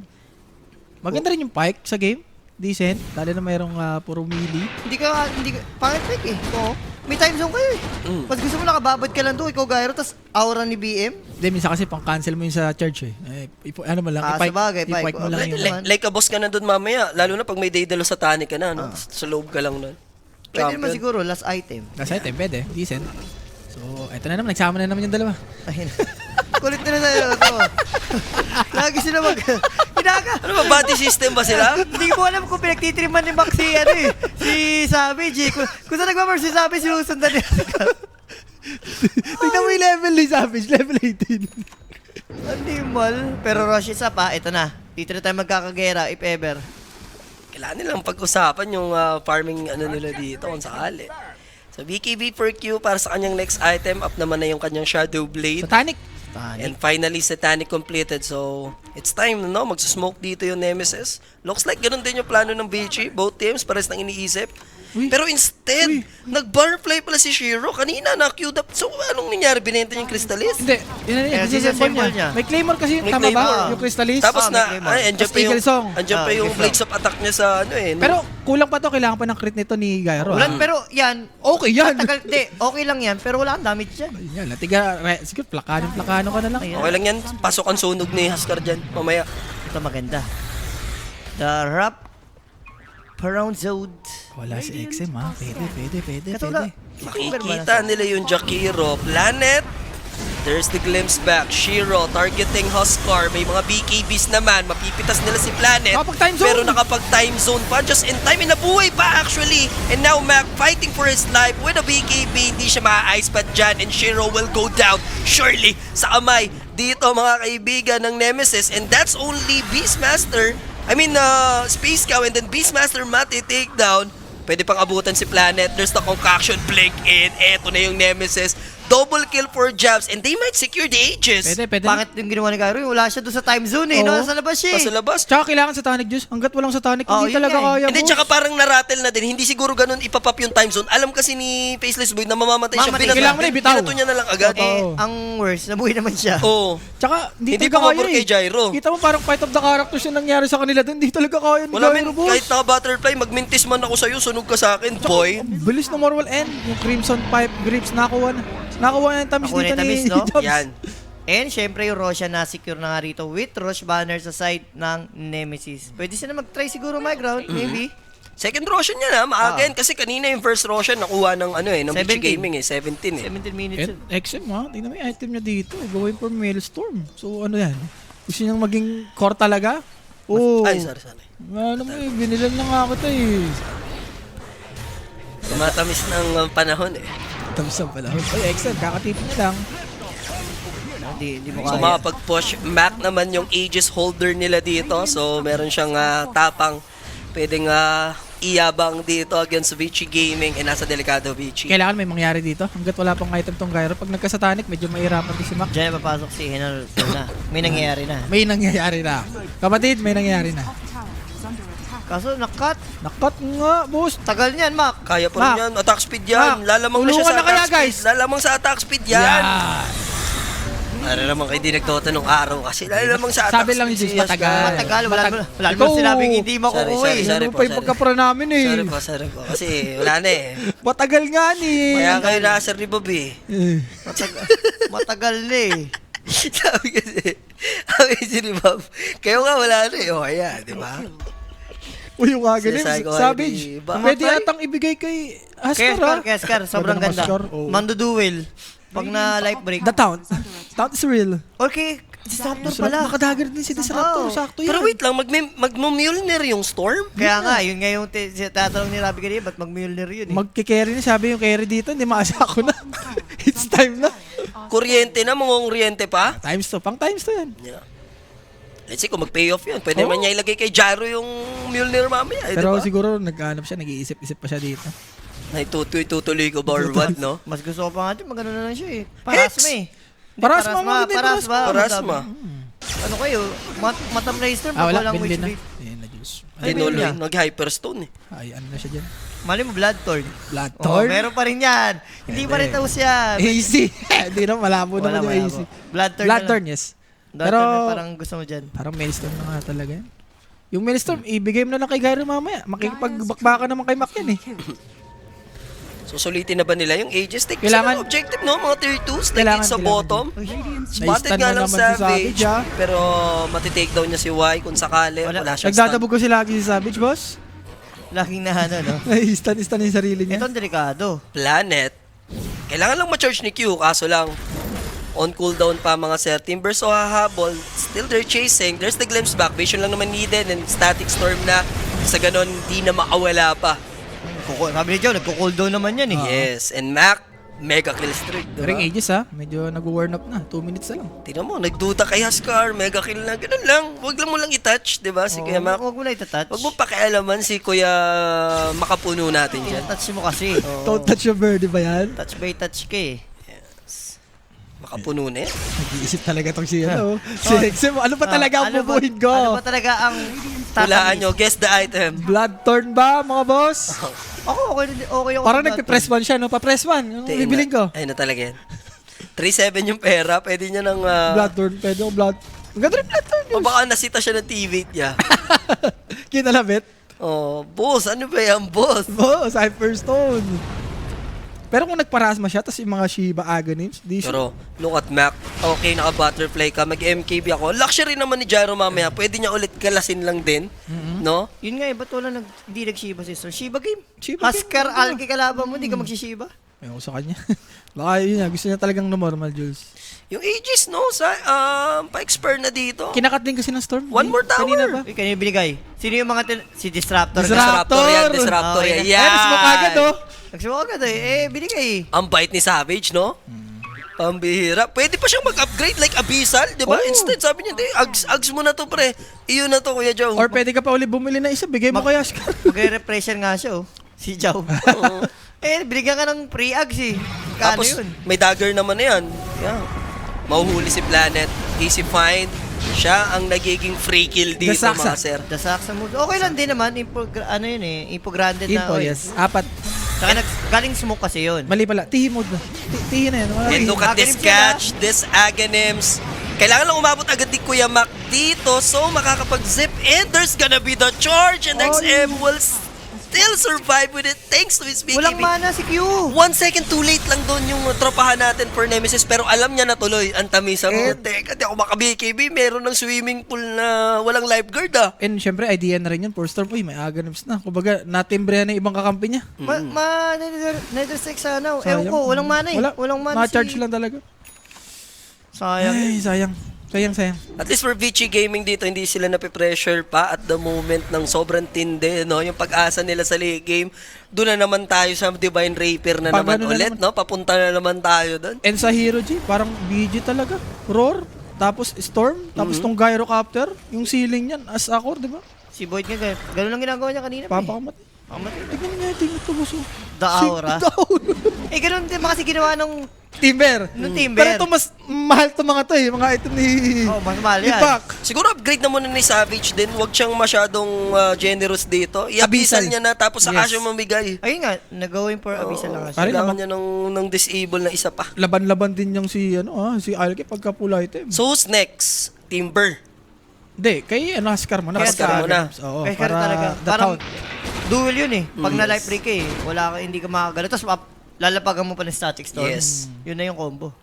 Maganda rin yung pike sa game. Decent. Lalo na mayroong puro melee. Pangit fake eh. Oo. May time zone kayo eh. Pag gusto mo nakababad ka lang doon, ikaw Gyro, tas aura ni BM. Hindi, minsan kasi pang-cancel mo yun sa charge eh. Ano mo lang, sabagay, i-pike mo lang Like- yung... Like a boss ka na doon mamaya. Lalo na pag may Daedalus Satanic ka na, no? Sa loob ka lang nun. Pwede naman siguro, last item. Last item, pwede. Decent. So, eto na naman. Nagsama na naman yung dalawa. Ayun. Kulit na sa'yo. Ito. Lagi sila Ano ba, body system ba sila? Hindi ko alam kung pinagtitriman ni Max si Savage eh. Kung saan nagmamar si Savage, sinusundan niya. Tignan mo yung level ni Savage. Level 18. Animal. Pero rush is up ha. Ito na. Dito na tayo magkakagera if ever. Kailangan nilang pag-usapan yung farming nila dito kung sakali. So, BKB per Q para sa kanyang next item. Up naman na yung kanyang Shadow Blade. Satanic. And finally, Satanic completed. So, it's time, no? Magsusmoke dito yung Nemesis. Looks like ganun din yung plano ng BG. Both teams, pares nang iniisip. Uy. Pero instead, nag-barfly pala si Shiro. Kanina, na-queued up. So, anong nangyari? Binenta niya yung Crystallis? Hindi. Yun na yun. Disassemble niya. May Claymore kasi. May Tama Claymore. ba? Yung Crystallis. Tapos may Claymore. andyan Tapos pa yung, Eagle Song. andyan pa yung Eagle blades of attack niya sa no? Pero kulang pa to. Kailangan pa ng crit nito ni Gyro. Ulan, pero yan. Okay yan. Okay lang yan, pero wala kang damage dyan. Yan, latiga. Sige, plakano ka na lang. Okay lang yan. Pasok ang sunog ni Huskar dyan. Mamaya. Ito maganda. The Rap Around Zone. Wala si XM ha. Pwede. Katulad. Makikita nila yung Jakiro. Planet. There's the glimpse back. Shiro targeting Huskar. May mga BKBs naman. Mapipitas nila si Planet. Nakapag-time zone. Pero nakapag-time zone pa. Just in time. Inabuhay pa actually. And now Mac fighting for his life with a BKB. Hindi siya ma-ice pat dyan. And Shiro will go down. Surely sa kamay. Dito mga kaibigan ng Nemesis. And that's only Beastmaster. Space Cow and then Beastmaster Mati takedown. Pwede pang abutan si Planet. There's the concoction blink in. Eto na yung Nemesis. double kill for Jabs, and they might secure the Aegis. Pwede. Pangit yung ginawa ni Gyro. Wala siya doon sa time zone eh. No? Oo. Nasa labas siya eh. Sa labas. Tsaka kailangan Satanic Juice. Hanggat walang Satanic, Oh, hindi yun talaga nga eh. kaya. Hindi, boss. tsaka parang narattle na din. Hindi siguro ganun ipapap yung time zone. Alam kasi ni Faceless Boy na mamamatay siya. Mamatay. Kailangan mo na ibitaw. Binato niya na lang agad. Eh, ang worst, nabuhay naman siya. Oo. Tsaka, Hindi talaga pa kaya mabor kay Gyro. Kita mo parang fight of the characters yung nangyari sa kanila doon. Hindi talaga kaya ni Wala Gyro, men, boss. kahit naka-butterfly, magmintis man ako sa'yo, sunog ka sa akin, boy. Ang bilis ng Morwell End. Yung Crimson Pipe Grips, nakuha na yung tamis Nakuha na dito yung tamis, ni no? Jobs. Yan. And syempre yung Roshan na secure na nga rito with Rosh Banner sa side ng Nemesis. Pwede sila mag-try siguro my ground, maybe. Second Roshan niya na, maaga yan. Kasi kanina yung first Roshan nakuha ng ng 17. Bichi Gaming 17 17 minutes And yun. XM ha, tingnan mo yung item niya dito. Going for Maelstrom. So ano yan? Gusto niyang maging core talaga? Oo. Ay, sorry. Ano mo eh, binilan na nga ako ito eh. Matamis ng panahon eh. Tapos ang pala. Ay, XM, kakatip niya lang. Hindi mo So kaya. makapag-push. Mac naman yung Aegis holder nila dito. So meron siyang tapang pwedeng iyabang dito against Vici Gaming. Eh, nasa delikado Vici. Kailangan may mangyari dito. Hanggat wala pang item tong Gyro. Pag nagka-Satanic, medyo mahirapan din si Mac. Diyan na papasok si Henal na. May nangyayari na. May nangyayari na. Kapatid, may nangyayari na. Top tower is under attack. Kaso nakat. Nakat nga, boss. Tagal niyan, Mac. Kaya pa rin Mac. yan. Attack speed yan. Mac, Lalamang na siya tulungan sa na kaya, attack speed. guys. Lalamang sa attack speed yan. Yan. Para naman kayo di nagtoto nung araw kasi lalamang sa attack Sabi lang speed yung matagal. Matagal. Wala Ikaw- naman sinabing hindi makukuha Sorry, eh. sorry. Ano pa yung pagkapra namin eh. Sorry po. Kasi wala na eh. Matagal nga ni. Kaya kayo nasa ni Bob eh. Matagal na eh. sabi kasi ni Bob, kayo nga wala na eh. O kaya, di ba? Uy, yung kagaling. Sinasabi ko, Savage. hindi ba? Pwede Mamatay? atang ibigay kay Haskar ha. Keskar. Sobrang Ganda ng ganda. Haskar, oo. Mando Duel. Pag na life break. The Taunt. Taunt is real. Okay. Disruptor pala. Nakadagger din si Disruptor. Oo. Sakto yan. Pero wait lang, mag-Mjolnir yung Storm? Kaya nga, yun nga yung tatanong ni Robby kanina, ba't mag-Mjolnir yun eh? Magkikerry na. Sabi yung carry dito. Hindi maasa ako na. It's time na. Kuryente na, mangunguriente pa? Times 2. Pang times 2 yan. Yeah. Let's see kung mag-pay off yun. Pwede Oo. man niya ilagay kay Jaro yung Mjolnir mamaya. Eh, Pero diba? siguro nag-aanap siya. Nag-iisip-isip pa siya dito. Naitutuloy ko ba or what, no? Mas gusto ko pa nga dyan, magano na lang siya eh. Parasma eh. Hindi, Parasma nga, hindi, Parasma. Parasma. Ano kayo? Matam Racer, Wala. walang Binili witch na. rate. Ayan na, Diyos. Ay, Tinuloy. niya. Nag-Hyperstone eh. Ay, ano na siya dyan? Mali mo, Bloodthorn. Bloodthorn? Oh, meron pa rin yan. Hindi pa rin tapos yan. AC. Hindi na, malabo naman yung AC. Bloodthorn. Bloodthorn, yes. Pero, Pero, parang gusto mo dyan. parang Maelstrom na nga talaga yan. Yung Maelstrom, ibigay mo na lang kay Gyro mamaya. Makikipagbakbaka naman kay Mac yan eh. Susulitin na ba nila yung Aegis? Take Kailangan- kailangan objective, no? Mga tier 2s, Kailangan- like sa kailangan bottom. Radiant's Spotted Na-stun nga na lang naman si Savage, Savage, ah. pero matitake down niya si Y kung sakali. Wala siyang stun. Nagdadabog ko si Lagi si Savage, boss. Laking na ano, no? Ay, stun yung sarili niya. Ito ang delikado. Planet. Kailangan lang ma-charge ni Q, kaso lang on cooldown pa mga Ser Timbers o hahabol. Still they're chasing. There's the glimpse back. Vision lang naman needed and static storm na. Sa ganon, di na makawala pa. Sabi ni Joe, nagko-cooldown naman yan eh. Yes, and Mac, mega kill streak. Pero yung Diba? Aegis ha, medyo nag-warm up na. 2 minutes na lang. Tingnan mo, nagduda kay Haskar, mega kill na. Ganun lang. Huwag lang mo lang i-touch, di ba? Si Kuya Mac. Huwag mo na itatouch. Huwag mo pakialaman si Kuya Makapuno natin dyan. Touch mo kasi. Don't touch your birdie ba yan? Touch by touch ka eh. Makapuno na yan. Nag-iisip talaga tong si ano. Si XM, ano ba talaga ang bubuhin ko? Ano ba talaga ang Hulaan nyo, guess the item. Bloodthorn ba, mga boss? Ako, okay ako. Parang nagpe-press 1 siya, no? Pa-press 1. Ano bibiling ko? Ayun na talaga yan. 3-7 yung pera, pwede niya ng... Bloodthorn, pwede ko blood. Ang ganda rin Bloodthorn o yun. baka nasita siya ng TV niya. Kinalabit. Oh, boss, ano ba yan, boss? Boss, Hyperstone. Pero kung nagparasma siya, tapos yung mga Shiba Aghanim's, di siya. Pero, look at Mac. Okay, naka-butterfly ka. Mag-MKB ako. Luxury naman ni Gyro mamaya. Pwede niya ulit galasin lang din. No? Yun nga eh, ba't wala hindi nag-Shiba sister? Shiba game. Shiba game, Haskar, ano? Alki kalaban mo, hindi ka mag-Shiba. Ayun ko sa kanya. Baka yun nga, gusto niya talagang normal, Jules. Yung Aegis, no? Pa-expert na dito. Kinakat din kasi ng Storm. One more tower. Kanina ba? Kanina binigay. Sino yung mga si Disruptor? Disruptor. Disruptor yan. Okay. Yan. Ay, smoke agad, oh. Nagsumo agad eh. Binigay. Ang bait ni Savage, no? Pambihira. Pwede pa siyang mag-upgrade like Abyssal, di ba? Oo. Instead, sabi niya, Ags mo na to, pre. Iyon na to, Kuya Joe. Or pwede ka pa ulit bumili na isa, bigay mo kay Haskar. Magre-repression nga siya oh. Si Jow. binigyan ka ng free ags eh. Magkano Tapos, yun? may dagger naman na yan. Yeah. Mahuhuli si Planet. Easy find. Siya ang nagiging free kill dito, Saksa. mga sir. The Saxa mood. Okay lang din naman. Ano yun eh. Info-granted na. Info, oy. yes. Apat. Saka galing smoke kasi yun. Mali pala. Tihi mode na. Tihi na yan. Wala And tihi. look at this Aghanim siya, catch, this Aghanims. Kailangan lang umabot agad ni Kuya Mac dito, so makakapag-zip in. There's gonna be the charge, and XM will still survive with it thanks to his BKB. Walang mana si Q. 1 second too late lang doon yung tropahan natin for Nemesis, pero alam niya na tuloy. Ang tamisa mo, teka, di ako maka-BKB. Meron ng swimming pool na walang lifeguard ah. And syempre, idea na rin yun. For Storm, uy, may Aghanims na. Kumbaga, natembrehan na yung ibang kakampi niya. Nether sex sana. Ewan ko, walang mana eh. Walang mana Ma-charge lang talaga. Sayang. Ay, sayang. Sayang. At least for Vici Gaming dito, hindi sila nape-pressure pa at the moment ng sobrang tindi, no? Yung pag-asa nila sa late game. Doon na naman tayo sa Divine Rapier na Pag naman ano na ulit, naman. no? Papunta na naman tayo doon. And sa Hero G, parang BG talaga. Roar, tapos Storm, tapos tong Gyrocopter, yung ceiling niyan, as Accor, di ba? Si Void nga, ganun lang ginagawa niya kanina. Papakamat. Tignan niya yung team ito, boss. The aura. The aura. Eh, ganun din ba kasi ginawa nung Timber. Timber. Pero ito mas mahal to mga to eh. Mga item ni... Oh, mas mahal ni yan. Pac. Siguro upgrade na muna ni Savage din. Huwag siyang masyadong generous dito. I-abyssal Abyssal. niya na tapos saka Yes. siya mamigay. Ayun nga, nag-going for Abyssal lang kasi. Pare Kailangan naman. niya ng disable na isa pa. Laban-laban din yung si, si Alki pagka full item. So who's next? Timber. Hindi, kay Huskar mo na. Kay Huskar mo na. Oo, Kaya para talaga. the Parang count. duel yun eh. Pag na-life break ka eh, wala ka, hindi ka makagalo. Tapos lalapagan mo pa ng static storm. Yes. Yun na yung combo.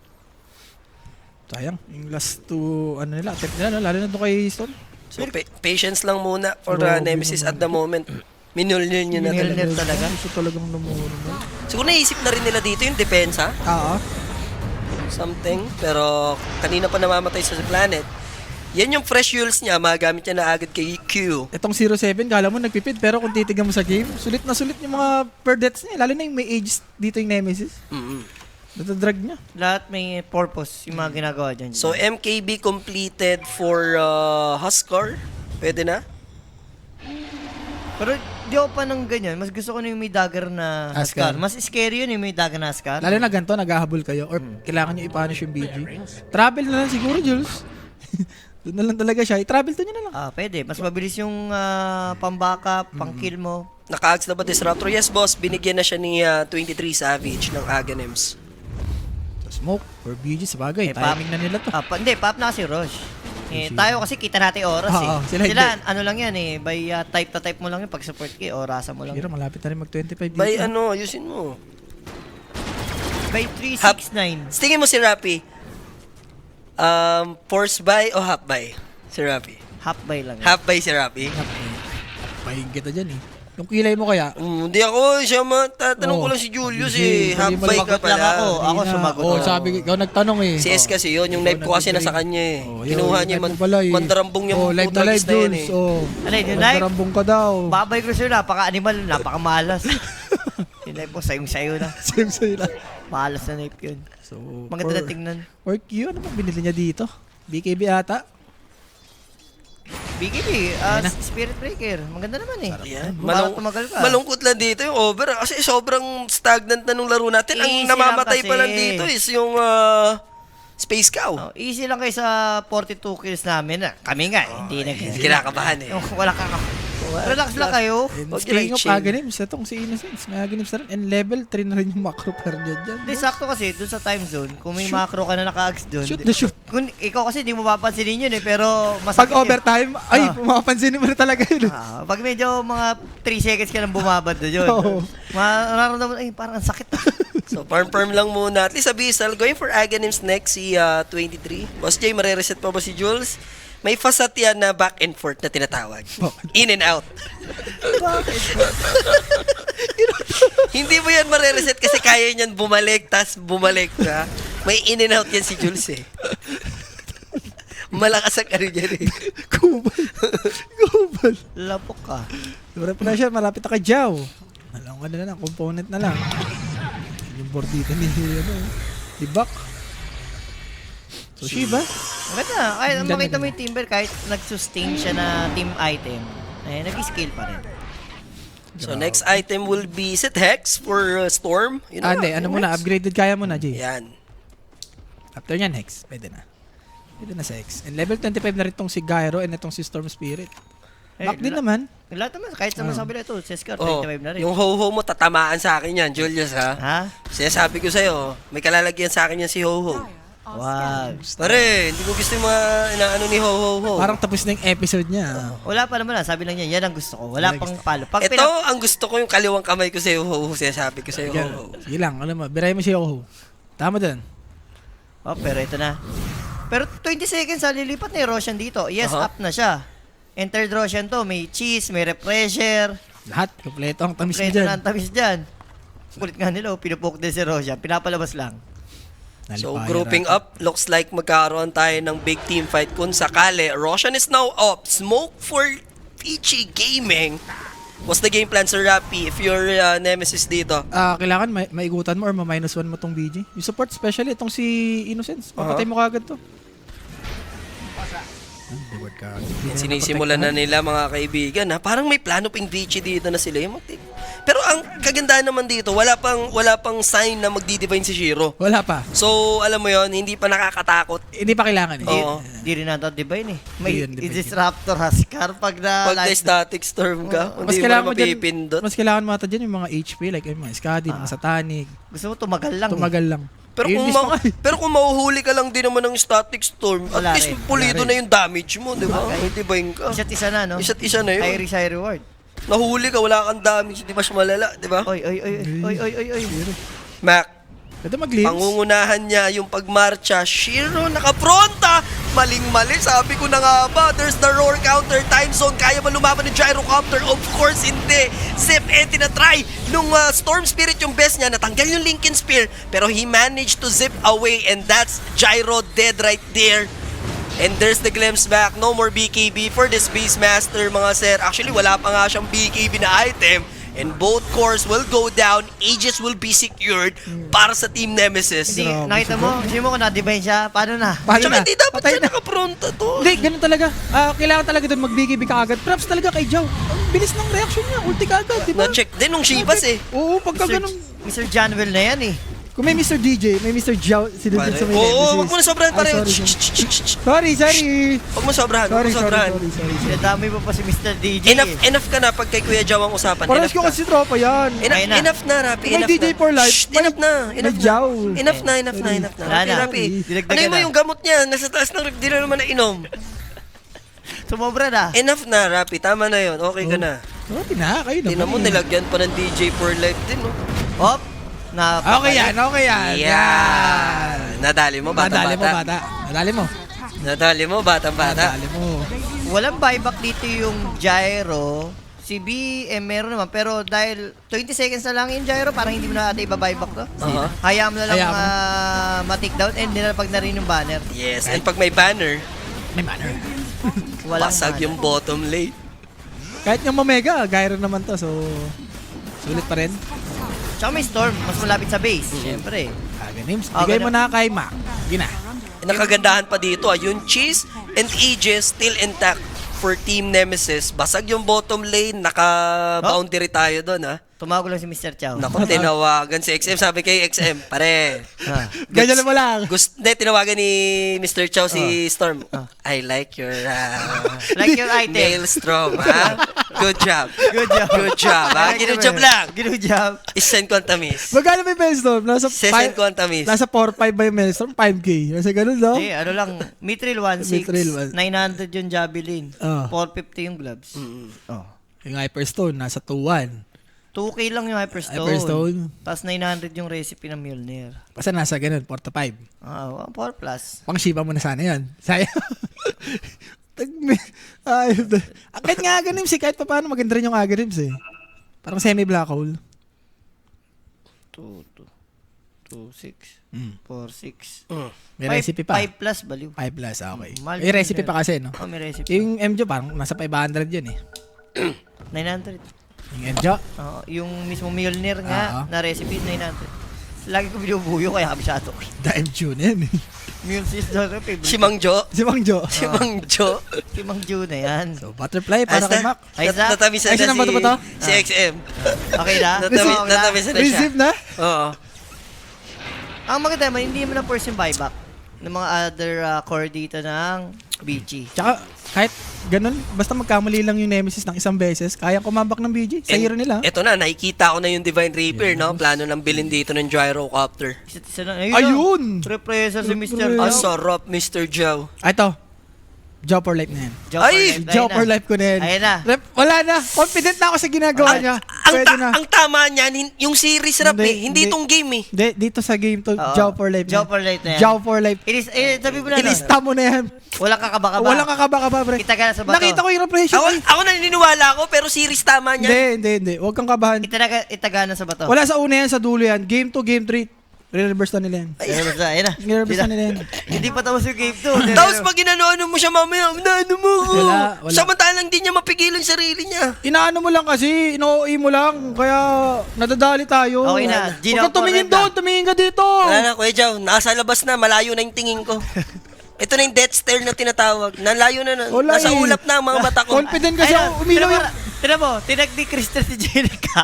Sayang. Yung last two, attempt nila, no? Lalo na doon kay Stone. So patience lang muna for Grabe Nemesis naman. at the moment. Minulnil niyo na Minulnil. talaga. talaga. Gusto talagang namuro. Siguro naisip na rin nila dito yung depensa. Oo. Something. Pero kanina pa namamatay sa planet. Yan yung fresh fuels niya. Magamit niya na agad kay Q. Itong 07, kala mo nagpipid, pero kung titignan mo sa game, sulit na sulit yung mga per deaths niya. Lalo na yung may ages dito yung Nemesis. Natadrag niya. Lahat may purpose yung mga ginagawa dyan. So MKB completed for Huskar. Pwede na? Pero di ako pa ng ganyan. Mas gusto ko na yung may dagger na Huskar. Huskar. Mas scary yun yung may dagger na Huskar. Lalo na ganito, naghahabol kayo, or kailangan nyo i-punish yung BG. Travel na lang siguro, Jules. Doon na lang talaga siya. I-travel to nyo na lang. Pwede. Mas mabilis yung pang-backup, pang-kill mo. Naka-ags na ba Disruptor? Yes, boss. Binigyan na siya ni 23 Savage ng Aghanims. So, smoke or BG, sabagay. Pop. Timing na nila to. Hindi, pop na kasi Rush. Tayo kasi kita natin oras Oo, eh. sila ano lang yan eh. By type to type mo lang yun. Pag support ka, orasa mo lang. Pero malapit na rin mag-25 dito. By ayusin mo. By 369. Tingin mo si Rappi. Force buy o half buy? Si Rappi. Half by lang. Half buy si Rappi. Pahin kita dyan eh. Yung kilay mo kaya, Hindi ako. Siya tatanong Oo. ko lang si Julius Hindi, Half mali- buy ka sumagot lang pala. ako. Ako sumagot. Oo, sabi, ikaw nagtanong eh. Si S kasi yun. Yung live ko kasi nasa kanya eh. Oh, Kinuha niya live mo pala eh. mandarambong niya Oh, live na live, na yun Jules. eh. Oh. Ano yun, yung live? Mandarambong ka daw. Babay ko sa'yo, napaka-animal, napaka-malas. Yung live mo, sayong-sayo na. Same sa'yo lang. Malas na knife yun. So, Maganda na tingnan. Or Q, ano bang binili niya dito? BKB ata? BKB, Spirit Breaker. Maganda naman eh. Yan. Parang tumagal ka. Malungkot lang dito yung over. Kasi sobrang stagnant na nung laro natin. Ang Easy namamatay lang pa kasi. lang dito is yung Space Cow. Easy lang kayo sa 42 kills namin. Kami nga, hindi na Kinakabahan eh. Wala ka. Relax lang kayo. And Huwag speaking nila of i-chain. Aghanims, itong si Innocence, may Aghanims na rin. And level 3 na rin yung macro per dyan. Hindi, sakto kasi, dun sa time zone, kung may macro ka na naka-ags dun, Shoot the shoot. kung ikaw kasi hindi mo papansinin yun eh, pero Pag masakit yun. overtime, ay, mapapansin mo na talaga yun. Pag medyo mga 3 seconds ka lang bumabad doon yun. Oo. Mararamdaman, ay parang ang sakit. So, firm lang muna. At least Abyssal, going for Aghanims next, si 23. Boss Jay, marereset pa ba si Jules? May facet yan na back and forth na tinatawag. In and out. Hindi mo yan marereset kasi kaya niyan bumalik, tas bumalik na. May in and out yan si Jules eh. Malakas ang ano yan eh. Kubal. Kubal. Lapok ka. Sobre pressure, malapit na kay Jao. Alam ko na lang, component na lang. Yung board dito ni Bak. So, Shiba. Maganda. Kahit Ganda, makita mo ganda. yung Timber, kahit nag-sustain siya na team item, nag-scale pa rin. So next item will be is it Hex for Storm? Yun na Hindi, nga, ano yung muna, Hex. upgraded kaya mo na, Jay. Yan. After nyan, Hex, pwede na. Pwede na sa Hex. And level 25 na rin tong si Gyro and itong si Storm Spirit. Back din naman. Lahat naman, kahit naman sa kabila ito, Seskar, Oh, 25 na rin. yung ho-ho mo, tatamaan sa akin yan, Julius, ha? Ha? Sinasabi ko sa'yo, may kalalagyan sa akin yan si ho-ho. Dire are Wag. scanning. Pare, hindi ko gusto yung mga inaano ni ho-ho-ho. Parang tapos na yung episode niya. Wala pa naman, sabi lang niya, yan ang gusto ko. Wala Yan ang pang gusto. palo. Pag Ito, ang gusto ko yung kaliwang kamay ko sa'yo, ho-ho. Sinasabi ko sa'yo, Yan. ho-ho. Sige lang, alam mo, biray mo si Yoho. Tama dun. Oh, pero ito na. Pero 20 seconds, lilipat na yung Roshan dito. Yes, Aha. up na siya. Entered Roshan to, may cheese, may refresher. Lahat, kompleto ang tamis mo Kompleto dyan. na ang tamis dyan. Kulit nga nila, pinupok din si Roshan. Pinapalabas lang. So, Nalipayan grouping natin. up, looks like magkaroon tayo ng big team fight kung sakali. Roshan is now up. Smoke for Peachy Gaming. What's the game plan, Sir Rappy, if you're Nemesis dito? Kailangan maigutan mo or ma-1 mo tong BG. Yung support, especially itong si Innocence. Papatay mo kagad to. Reward ka. Sinisimulan na nila mga kaibigan, ha? Parang may plano ping Vici dito na sila. Pero ang kagandahan naman dito, wala pang sign na magdi-divine si Shiro. Wala pa. So, alam mo yon, hindi pa nakakatakot. Hindi pa kailangan eh. Oo. Di rin natin divine eh. May Di yun, divine. Disruptor Huskar pag na Pag static storm ka, Mas hindi mo kailangan na mo dyan, mapipindot. mas kailangan mo ata dyan yung mga HP, like yung mga Skadi, mga Satanic. Gusto mo tumagal lang. Tumagal lang. Pero Yun kung, mismo nga eh. pero kung mahuhuli ka lang din naman ng static storm, Wala at least rin. pulido Wala na yung damage mo, di ba? Bagay. May divine ka. Isa't isa na, no? Isa't isa na yun. High risk, high reward. Nahuli ka, wala kang damage, di ba siya malala, di ba? Oy, oy, oy, oy, oy, oy, oy. Mac, Pwede mag-glimpse. pangungunahan niya yung pagmarcha. Shiro nakapronta. Maling-mali. Sabi ko na nga ba, there's the roar counter time zone. Kaya ba lumaban ni Gyrocopter? Of course, hindi. Zip, tinatry nung Storm Spirit yung best niya. Natanggal yung Lincoln Spear. Pero he managed to zip away and that's Gyro dead right there. And there's the glimpse back. No more BKB for this Beastmaster, mga sir. Actually, wala pa nga siyang BKB na item. And both cores will go down. Aegis will be secured para sa Team Nemesis. Hindi, Grabe, nakita mo, hindi mo kung na-divine siya. Paano na? Paano Tsaka na? hindi dapat Patay siya na. nakapronta to. Hindi, ganun talaga. Kailangan talaga doon mag-BKB ka agad. Props talaga kay Jow. Ang bilis ng reaction niya. Ulti ka agad, di ba? Na-check din nung Shivas eh. Oo, pagka Mr. ganun. Mr. Janwell na yan eh. Kung may Mr. DJ, may Mr. Jow, sila din sa may Oo, wag mo na sobrahan pareho. Sorry. Wag mo sobrahan, wag mo sobrahan. Sinadamay mo pa si Mr. DJ. Enough ka na pag kay Kuya Jaw ang usapan. Paras Enough ko ka. kasi tropa yan. Ayun na. Enough na, Rapi. Kung may Enough DJ na. for life, Shh, enough na. may Enough Jaw. na. Enough na. Wala na. Rapi. Dinagdagan Ano mo na. yung gamot niya? Nasa taas ng ref, di na naman nainom. Sumobra na. Enough na, Rapi. Tama na yun. Okay ka na. Okay na, kayo na. Tingnan mo, nilagyan pa ng DJ for life din, no? Hop. Okay yan. Yeah. Nadali mo, Nadali mo, bata-bata. bata. Nadali mo. Nadali mo, batang-bata. Nadali mo. Walang buyback dito yung Gyro. Si B, meron naman. Pero dahil 20 seconds na lang yung Gyro, parang hindi mo na ata iba-buyback to. Aha. Hayaan mo na lang Hayaan mo. ma-take down and nilapag na rin yung banner. Yes, and pag may banner, May manner. Walang basag banner. yung bottom lane. Kahit yung Mamega, Gyro naman to. So, sulit pa rin. Tsaka may Storm, mas malapit sa base. Siyempre. Names. Okay Bigay mo na. na kay Mac. Sige na. Nakagandahan pa dito, yung Cheese and Aegis still intact for Team Nemesis. Basag yung bottom lane, naka-boundary tayo doon, ha? Tumago lang si Mr. Chow. Naku, tinawagan si XM. Sabi kay XM, pare. Ha. Ganyan mo lang. Hindi, tinawagan ni Mr. Chow si Storm. I like your Like your item. maelstrom, ha? Good job. Good job. Good job, ha? I like Good your job lang. Good job. Isen ko ang tamis. Magkano may Maelstrom? Nasa Sesen ko ang tamis. Nasa 4-5 ba yung Maelstrom? 5K. Nasa ganun, no? Eh, ano lang, Mithril 1.6, Mithril 1. 900 yung Javelin, Ah. 450 yung gloves. Oh. Yung Hyperstone, nasa 2-1. 2K lang yung Hyperstone. Hyperstone. Tapos 900 yung recipe ng Mjolnir. Basta nasa ganun, 4-5. Ah, 4 plus. Pang Shiba mo na sana yan. Sayang. Kahit nga Aghanim's eh, kahit pa paano maganda rin yung Aghanim's eh. Parang semi-black hole. 2, 6, Mm. 4, 6. May recipe pa. 5 plus, baliw. 5 plus, okay. Mahal May yun, recipe sir. pa kasi, no? Oh, may recipe. Yung MJO parang nasa 500 yun eh. 900. Yung MJO. Yung mismo Mjolnir nga Ah. na recipe, 900. Lagi ko binubuyo kaya kabisado. Dime tune yan eh. Mulsis daw na favorite. Si Mang Jo. Si Mang Jo. Si Mang Jo. Si Mang Ju na yan. So, butterfly para kay Mac. Ayos na? Natamisan Ayos na na ba ito ba to? si XM. Okay na? Natamisan na siya. Receive na? Oo. Ang maganda naman, hindi mo na first yung buyback ng mga other core dito ng BG. Tsaka, kahit ganun, basta magkamali lang yung Nemesis ng isang beses, kaya kumambak ng BG. Sa hero nila. Ito na, nakikita ko na yung Divine Reaper, no? Plano ng bilhin dito ng Gyrocopter. Isa't isa na. Ayun! Represa si Mr. Represa. Ang Joe. sarap, Mr. Joe. Ito. Job for life na yan. Joe Ay! for life. Job for life ko na yan. Ayun na. Wala na. Confident na ako sa ginagawa niya. Pwede na. Ang tama niyan, yung series rap Hindi, eh. Hindi hindi. itong game eh. Hindi, dito sa game to, Oo. Job for life. Job for life na yan. Job for life. Sabi mo na. Ilista mo na yan. Walang kakaba-kaba. Walang kakaba-kaba, pre. Kita ka na sa bato. Nakita ko yung repression. Ako naniniwala ako, pero series tama niyan. Hindi. Huwag kang kabahan. Itagana sa bato. Wala sa una yan, sa dulo yan. Game 2, game 3. Re-reverse na nila yan. Ayun na. Re-reverse na nila yan. Hindi pa tapos yung game 2. Tapos pag inano mo siya mamaya, ano mo ko. Wala. Samantalang di niya mapigilan yung sarili niya. Inaano mo lang kasi, ino-OE mo lang. Kaya nadadali tayo. Okay na. Huwag kang tumingin doon, tumingin ka dito. Wala na, Kuya Jow, nasa labas na, malayo na yung tingin ko. Ito na yung death stare na tinatawag. Nalayo na, Wala nasa eh. ulap na ang mga mata ko. Confident kasi ako, umilaw yung... Tinan mo, tinag ni Crystal si Jenica.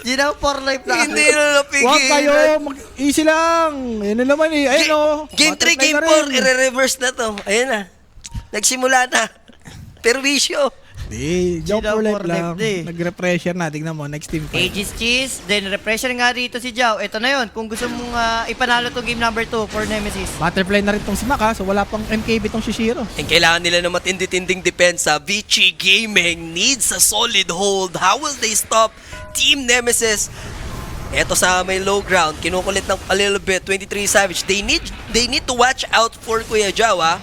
Ginaw for life na. Hindi na napigilan. Huwag kayo, easy lang. Yan na naman eh. Ayun o. Game 3, Butterfly Game na 4, rin. i-reverse na to. Ayun na. Nagsimula na. Perwisyo. Hindi, job Ginaw for life for life lang. na eh. Nagre-pressure na. Tingnan mo, next team fight. Aegis Cheese, then repressure nga dito si Jao. Ito na yon. Kung gusto mong ipanalo to game number 2 for Nemesis. Butterfly na rin tong si Mac ha. So wala pang MKB tong Shishiro. And kailangan nila ng matindi-tinding depensa. Vici Gaming needs a solid hold. How will they stop Team Nemesis? Eto sa may low ground, kinukulit ng a little bit, 23 Savage. They need to watch out for Kuya Jao, ha?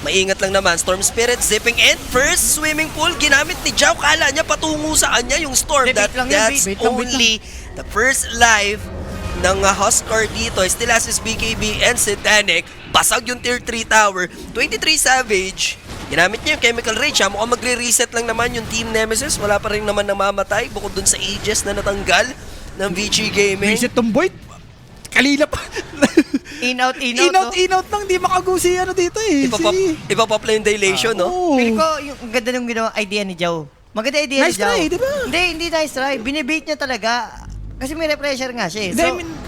Maingat lang naman, Storm Spirit zipping in. First swimming pool, ginamit ni Jao. Kala niya patungo sa kanya yung Storm. Hindi, bait lang yun, That's bait lang, bait only the first live ng Huskar dito. Still has his BKB and Satanic. Basag yung tier 3 tower. 23 Savage. Ginamit niya yung Chemical Rage. Mukhang magre-reset lang naman yung Team Nemesis. Wala pa rin naman namamatay. Bukod dun sa Aegis na natanggal ng VG Gaming. Visit tong Void. Kalila pa. In-out, In-out lang. Di makagusi ano dito eh. Ipapapla yung dilation, no? Oo. Pili ko yung ang ganda ng ginawa idea ni Jao. Maganda idea Nice ni Jao. try, di ba? Hindi nice try. Binibait niya talaga. Kasi may repressure nga siya eh. Hindi, So, I mean-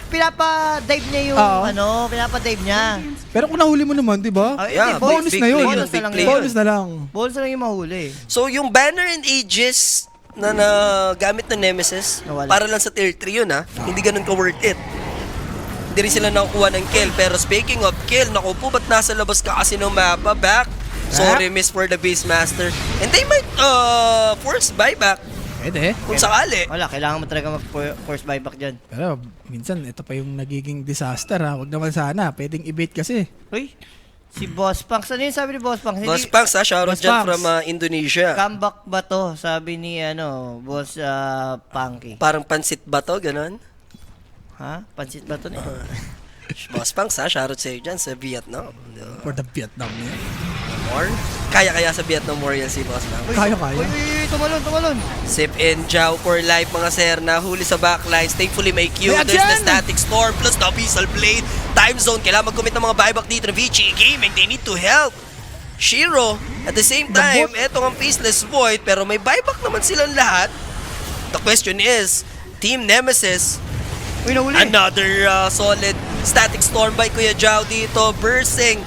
pinapa-dive niya yung Oo. pinapa-dive niya. Pero kung nahuli mo naman, di ba? Ah, Yeah, hindi, bonus big na yun. play Bonus na lang big yun. play Bonus na lang. Balls na lang yung mahuli. So, yung banner and Aegis na nagamit ng Nemesis, Nawala. para lang sa tier 3 yun, ha? Hindi ganun ka-worth it. Hindi rin sila nakukuha ng kill. Pero speaking of kill, naku po, ba't nasa labas ka kasi ng mapa? Back. Sorry, miss for the Beastmaster. And they might force buyback Pwede. kung sakali. Wala, kailangan mo talaga mag-force buyback dyan. Pero minsan, ito pa yung nagiging disaster ha. Huwag naman sana. Pwedeng i-bait kasi. Uy, si Boss Punks. Ano yung sabi ni Boss Punks? Boss Punks, ha? Shoutout Boss dyan Punks. from Indonesia. Comeback ba to? Sabi ni Boss Punky. Parang pansit ba to? Ganon? Ha? Pansit ba to? Boss Punks, ha? Shoutout sa'yo dyan sa Vietnam. For the Vietnam niya. Or, kaya sa Vietnam Warrior si Boss Punks. Kaya. Uy, tumalon. Sip in, Jao for life mga sir, nahuli sa backlines. Thankfully may Q. May There's the action! Static Storm plus the Abyssal Blade. Time Zone, kailangan mag-commit ng mga buyback dito ng Vici Gaming. They need to help Shiro. At the same time, eto ang Faceless Void, pero may buyback naman silang lahat. The question is, Team Nemesis, Uy, nahuli. another solid Static Storm by Kuya Jao dito, bursting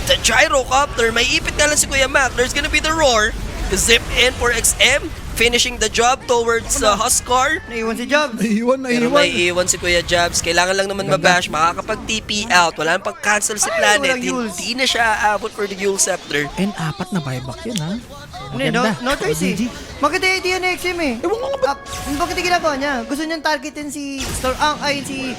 the Gyrocopter. May ipit nga lang si Kuya Mac. There's gonna be the roar. The zip in for XM, finishing the job towards Huskar. Naiwan si Jobs. Naiwan. Pero may iwan si Kuya Jabs. Kailangan lang naman mabash. Makakapag-TP out. Wala nang pag-cancel si Ay, Planet. walang Yules. Hindi na siya aabot for the Yule Scepter. And 4 na buyback yun ha. Hindi, no choice eh. GG. Maganda yung idea ni XM eh. Ewan ko nga ba? Bakit yung ginagawa niya? Gusto niyang targetin si si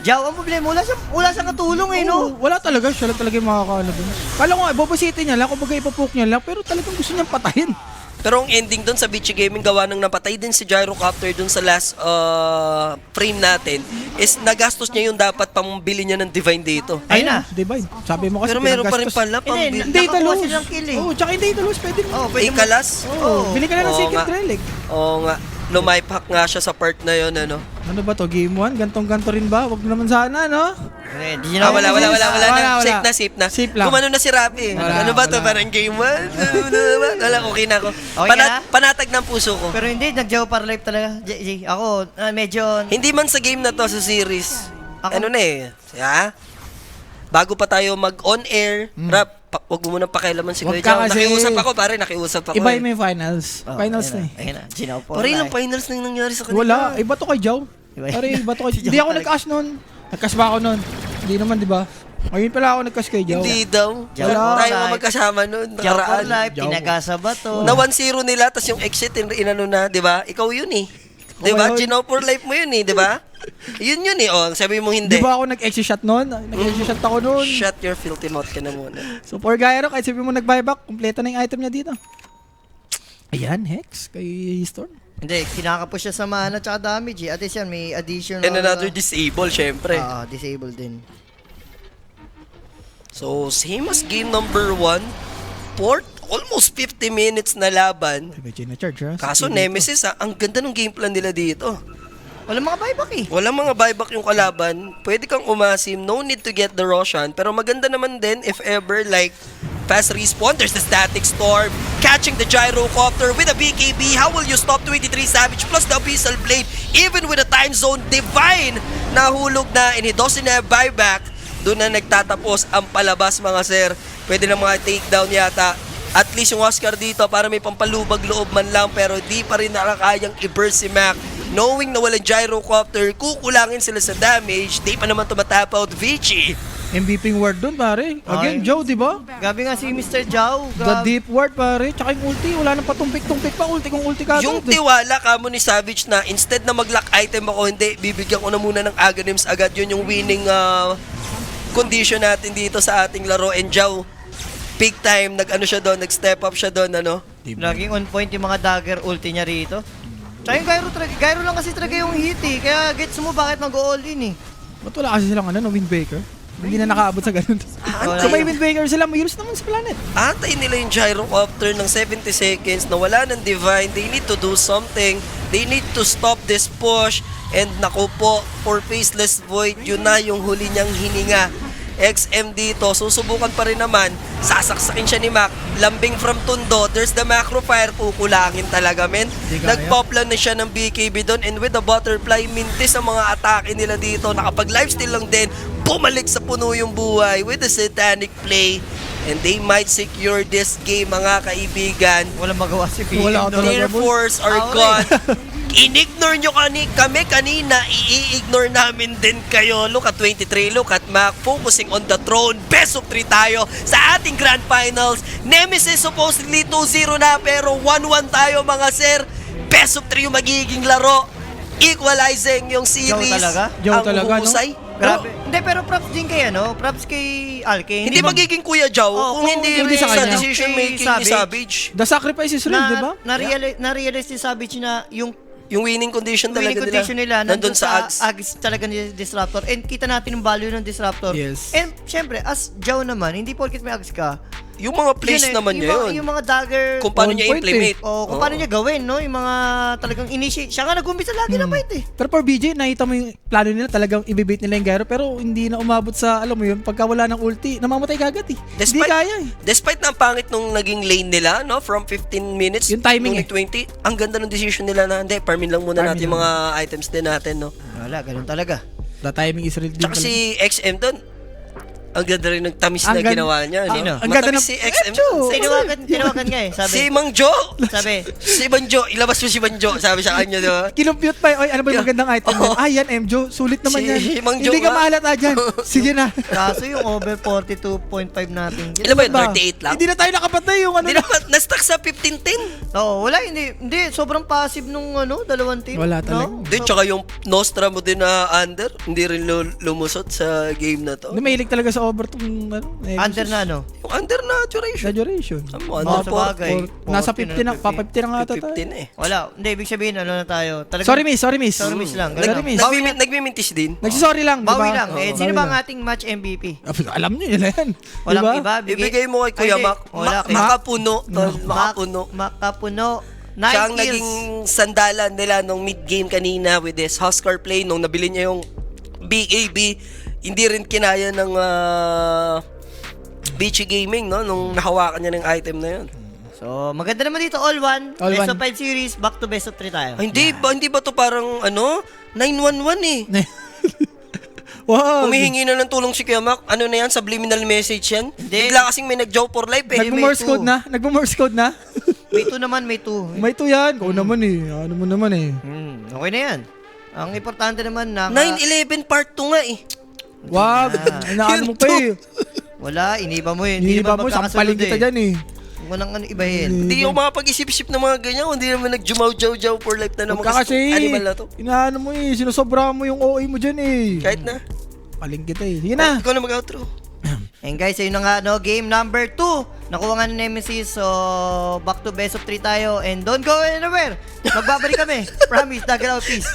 Jao. Ang problema, wala siyang katulong eh, no? Oo, wala talaga. Siya lang talaga yung makakaano dun. Kala ko nga, babasitin niya lang. Kumbaga ipapoke niya lang. Pero talagang gusto niyang patayin. Pero ang ending dun sa Vici Gaming, gawa nang napatay din si Gyrocopter dun sa last frame natin, is nagastos niya yung dapat pambili niya ng Divine dito. Ayun na. Divine. Sabi mo kasi Pero meron pa rin pinanggastos. pala pambili. Hindi, Data nakakuha lose. sila ng kill eh. Oo, tsaka yung data lose pwede mo. Oh, pwede mo. Ikalas? Oo, bili ka na ng Oo secret nga. relic. Oo nga. Lumaipak nga siya sa part na yun, ano. Ano ba to? Game 1? Gantong-ganto rin ba? Wag naman sana, no? Di nyo Wala na. Wala. Safe na. Safe lang. Gumano na si Rapi. Wala, Ano ba to? wala. Parang game 1? Wala, okay na ako. Okay ka na? Panatag ng puso ko. Pero hindi, nag-Jeopard life talaga. Ako, medyo... Hindi man sa game na to, sa series. Ako- Ano na eh. Ha? Bago pa tayo mag-on-air, Rap, wag mo munang pakialaman si Wag Kuya ka Jao. kasi. Nakiusap ako, pare. Nakiusap ako. Iba eh. yung may finals. Finals na eh. Ayun na, Jeopard Pare, na ilang finals na yung nangyari sa kanila. Wala. Iba to kay Joe. Iba. Pare, iba to kay Si Hindi Joe ako talaga. nag-cash nun. Nag-cash ba ako nun? Hindi naman, di ba? Ngayon pala ako nag-cash kay Joe. Hindi daw. Wala. Tayo nga magkasama nun. Jeopard Nakaraan. life, Jow. tinagasa ba to? Na 1-0 nila, tapos yung exit, inano na, di ba? Ikaw yun eh. Di ba? Oh, yun. Gino for life mo yun eh, di ba? Yun eh. Oh, sabi mo hindi. Di ba ako nag-exit shot nun? Nag-exit shot ako nun. Shut your filthy mouth ka na muna. So, for Gyro, kahit sabi mo nag-buyback, kumpleto na yung item niya dito. Ayan, Hex, kay Storm. Hindi, kinakapush siya sa mana tsaka damage eh. At least yan, may additional... And another disable, syempre. Disabled din. So, same as game number 1. Almost 50 minutes na laban. May chain na charge, ha? Kaso Nemesis, ang ganda ng game plan nila dito. Walang mga buyback eh. Walang mga buyback yung kalaban. Pwede kang umasim. No need to get the Roshan. Pero maganda naman din if ever like fast respawn. There's the Static Storm. Catching the Gyrocopter with a BKB. How will you stop 23 Savage plus the Abyssal Blade? Even with a time zone divine. Nahulog na and he doesn't have buyback. Doon na nagtatapos ang palabas mga sir. Pwede na mga takedown yata. At least yung Oscar dito para may pampalubag loob man lang pero di pa rin nakakayang i-burst si Mac. Knowing na walang Gyrocopter, kukulangin sila sa damage, di pa naman tumatap out Vici. MVP ward dun, pare. Again, Ay. Joe, di ba? Gabi nga si Mr. Jao. The deep ward, pare. Tsaka yung ulti. Wala nang patumpik-tumpik pa. Ulti kung ulti ka. Yung tiwala kamo ni Savage na instead na mag-lock item ako, hindi, bibigyan ko na muna ng Aghanims agad. Yun yung winning condition natin dito sa ating laro. And Jao, big time, nag-ano siya doon, nag-step up siya doon, ano? Laging on point yung mga dagger ulti niya rito. Tsaka yung Gyro talaga. Gyro lang kasi talaga yung hit eh. Kaya gets mo bakit mag-all in eh. Ba't wala kasi silang windbreaker? Hindi na nakaabot sa ganun. Wala Kung may yun. windbreaker sila, mayroon naman sa planet. Atay nila yung Gyrocopter ng 70 seconds na wala ng Divine. They need to do something. They need to stop this push. And naku po, for Faceless Void, yun na yung huli niyang hininga. XM dito, susubukan pa rin naman. Sasaksakin siya ni Mac. Lambing from Tundo. There's the macro fire. Kukulangin talaga, men. Di kaya. Nagpoplan na siya ng BKB doon. And with the butterfly, mintis ang mga atake nila dito. Nakapag-lifesteal lang din. Bumalik sa puno yung buhay with the satanic play. And they might secure this game, mga kaibigan. Walang magawa si PM. Wala no? talaga. Air Force are Ah, gone. In-ignore nyo kami kanina, i-ignore namin din kayo. Look at 23, look at Mac, focusing on the throne. Best of 3 tayo sa ating Grand Finals. Nemesis supposedly 2-0 na, pero 1-1 tayo mga sir. Best of 3 yung magiging laro. Equalizing yung series. talaga? Joe Ang talaga, no? husay. Grabe. Hindi, pero props din kay props kay Alke. Hindi magiging Kuya Jao Oh, kung kung hindi hindi rin sa sa kanya. decision making ni Savage. Savage. The sacrifice is real, di ba? Na-realize ni Savage na yung Yung winning condition talaga winning condition nila nandun sa Ags. Ags talaga ni Disruptor. And kita natin yung value ng Disruptor. Yes. And syempre, as Jao naman, hindi porket may Ags ka, Yung mga plays yun eh, naman niya yun. Yung mga dagger, Kung paano On niya point implement. o kung paano niya gawin, no? Yung mga talagang initiate. Siya nga nag-umpisa lagi na fight eh. Pero for BJ, nakita mo yung plano nila, talagang ibibait nila yung gyro, pero hindi na umabot sa, alam mo yun, pagka wala ng ulti, namamatay kagad eh. Hindi kaya eh. Despite na ang pangit nung naging lane nila, no, from 15 minutes Yung timing nung 20, ang ganda ng decision nila na, hindi, farmin lang muna Farmin natin yung mga items din natin, no. Wala, ganun talaga. The timing is real. Tsaka si XM doon, ang ganda rin ng tamis na Ang gan- ginawa niya, no? Sino? Ang ganda Matamis ng- si XM. Echo! Tinawagan nga eh. Sabi, Si Mang Jo! sabi, Si Banjo, ilabas mo si Banjo, sabi sa kanya, di ba? Kinumpute pa, oy, ano ba yung magandang item Oo. yan? Ah, yan, MJO, sulit naman Si yan. Mang Hindi Jo ka nga. mahalata dyan. Sige na. kaso yung over 42.5 natin. Ilan ba yun? Ba? 38 lang? Hindi na tayo nakapatay yung ano. Hindi na, na-stuck sa 15-10. Oo, wala, hindi, sobrang passive nung dalawang team. Wala talaga. No? Hindi, tsaka yung Nostra mo din na under, hindi rin lumusot sa game na to. Hindi, mahilig talaga sa over tong Under na ano? Yung under na duration. Exaggeration. Ano, Mga under sa for bagay. Nasa 40 50 na, na, pa 50 na nga ata tayo. 15 eh. Wala, hindi, ibig sabihin, ano na tayo? Talagang, Sorry miss. Sorry miss lang. ganun Sorry lang. miss. Nagmimintis din. Nagsisorry lang, Bawi diba? lang. Eh, Oo, sino bawi ba ang lang. ating match MVP? Alam nyo nila yan. Walang Diba? iba. Ibigay mo kay Kuya Ay, hindi. Mac. Wala, kay Makapuno. Tol, Mac- makapuno. Makapuno. 9 Siya ang kills. naging sandalan nila nung mid-game kanina with this Huskar play. Nung nabili niya yung BAB, hindi rin kinaya ng Beachy Gaming, no? Nung nahawakan niya ng item na yun. So, maganda naman dito, all one. All Best one. of 5 series, back to best of 3 tayo. Ay, hindi ba to parang 911 eh? Wow. Humihingi na ng tulong si Kuya Mac. Ano na yan? Subliminal message yan? Hindi. Bigla kasing may nag-joke for life eh. Nagmo-Morse code na? Nagmo-Morse code na? May 2 naman, may 2. May 2 yan. Kung naman eh. Ano mo naman eh. Okay na yan. Ang importante naman na... 9-11 part 2 nga eh. Wag. Inaano mo pa eh. Wala, iniba mo yun. Hindi ba mo? Sampaling kita dyan eh. Walang ibahin. Hindi yung mga pag-isip-isip ng mga ganyan. Hindi naman nag-jumaw-jaw for life na naman. Huwag ka kasi. Animal na to. Inaano mo eh. Sinusobra mo yung OA mo dyan eh. Kahit na. Paling kita eh. Sige na. Ikaw na mag-outro. And guys, ayun na nga, no, game number 2. Nakuha nga ng Nemesis, so back to best of 3 tayo. And don't go anywhere. Magbabalik kami. Promise, Dagger out, peace.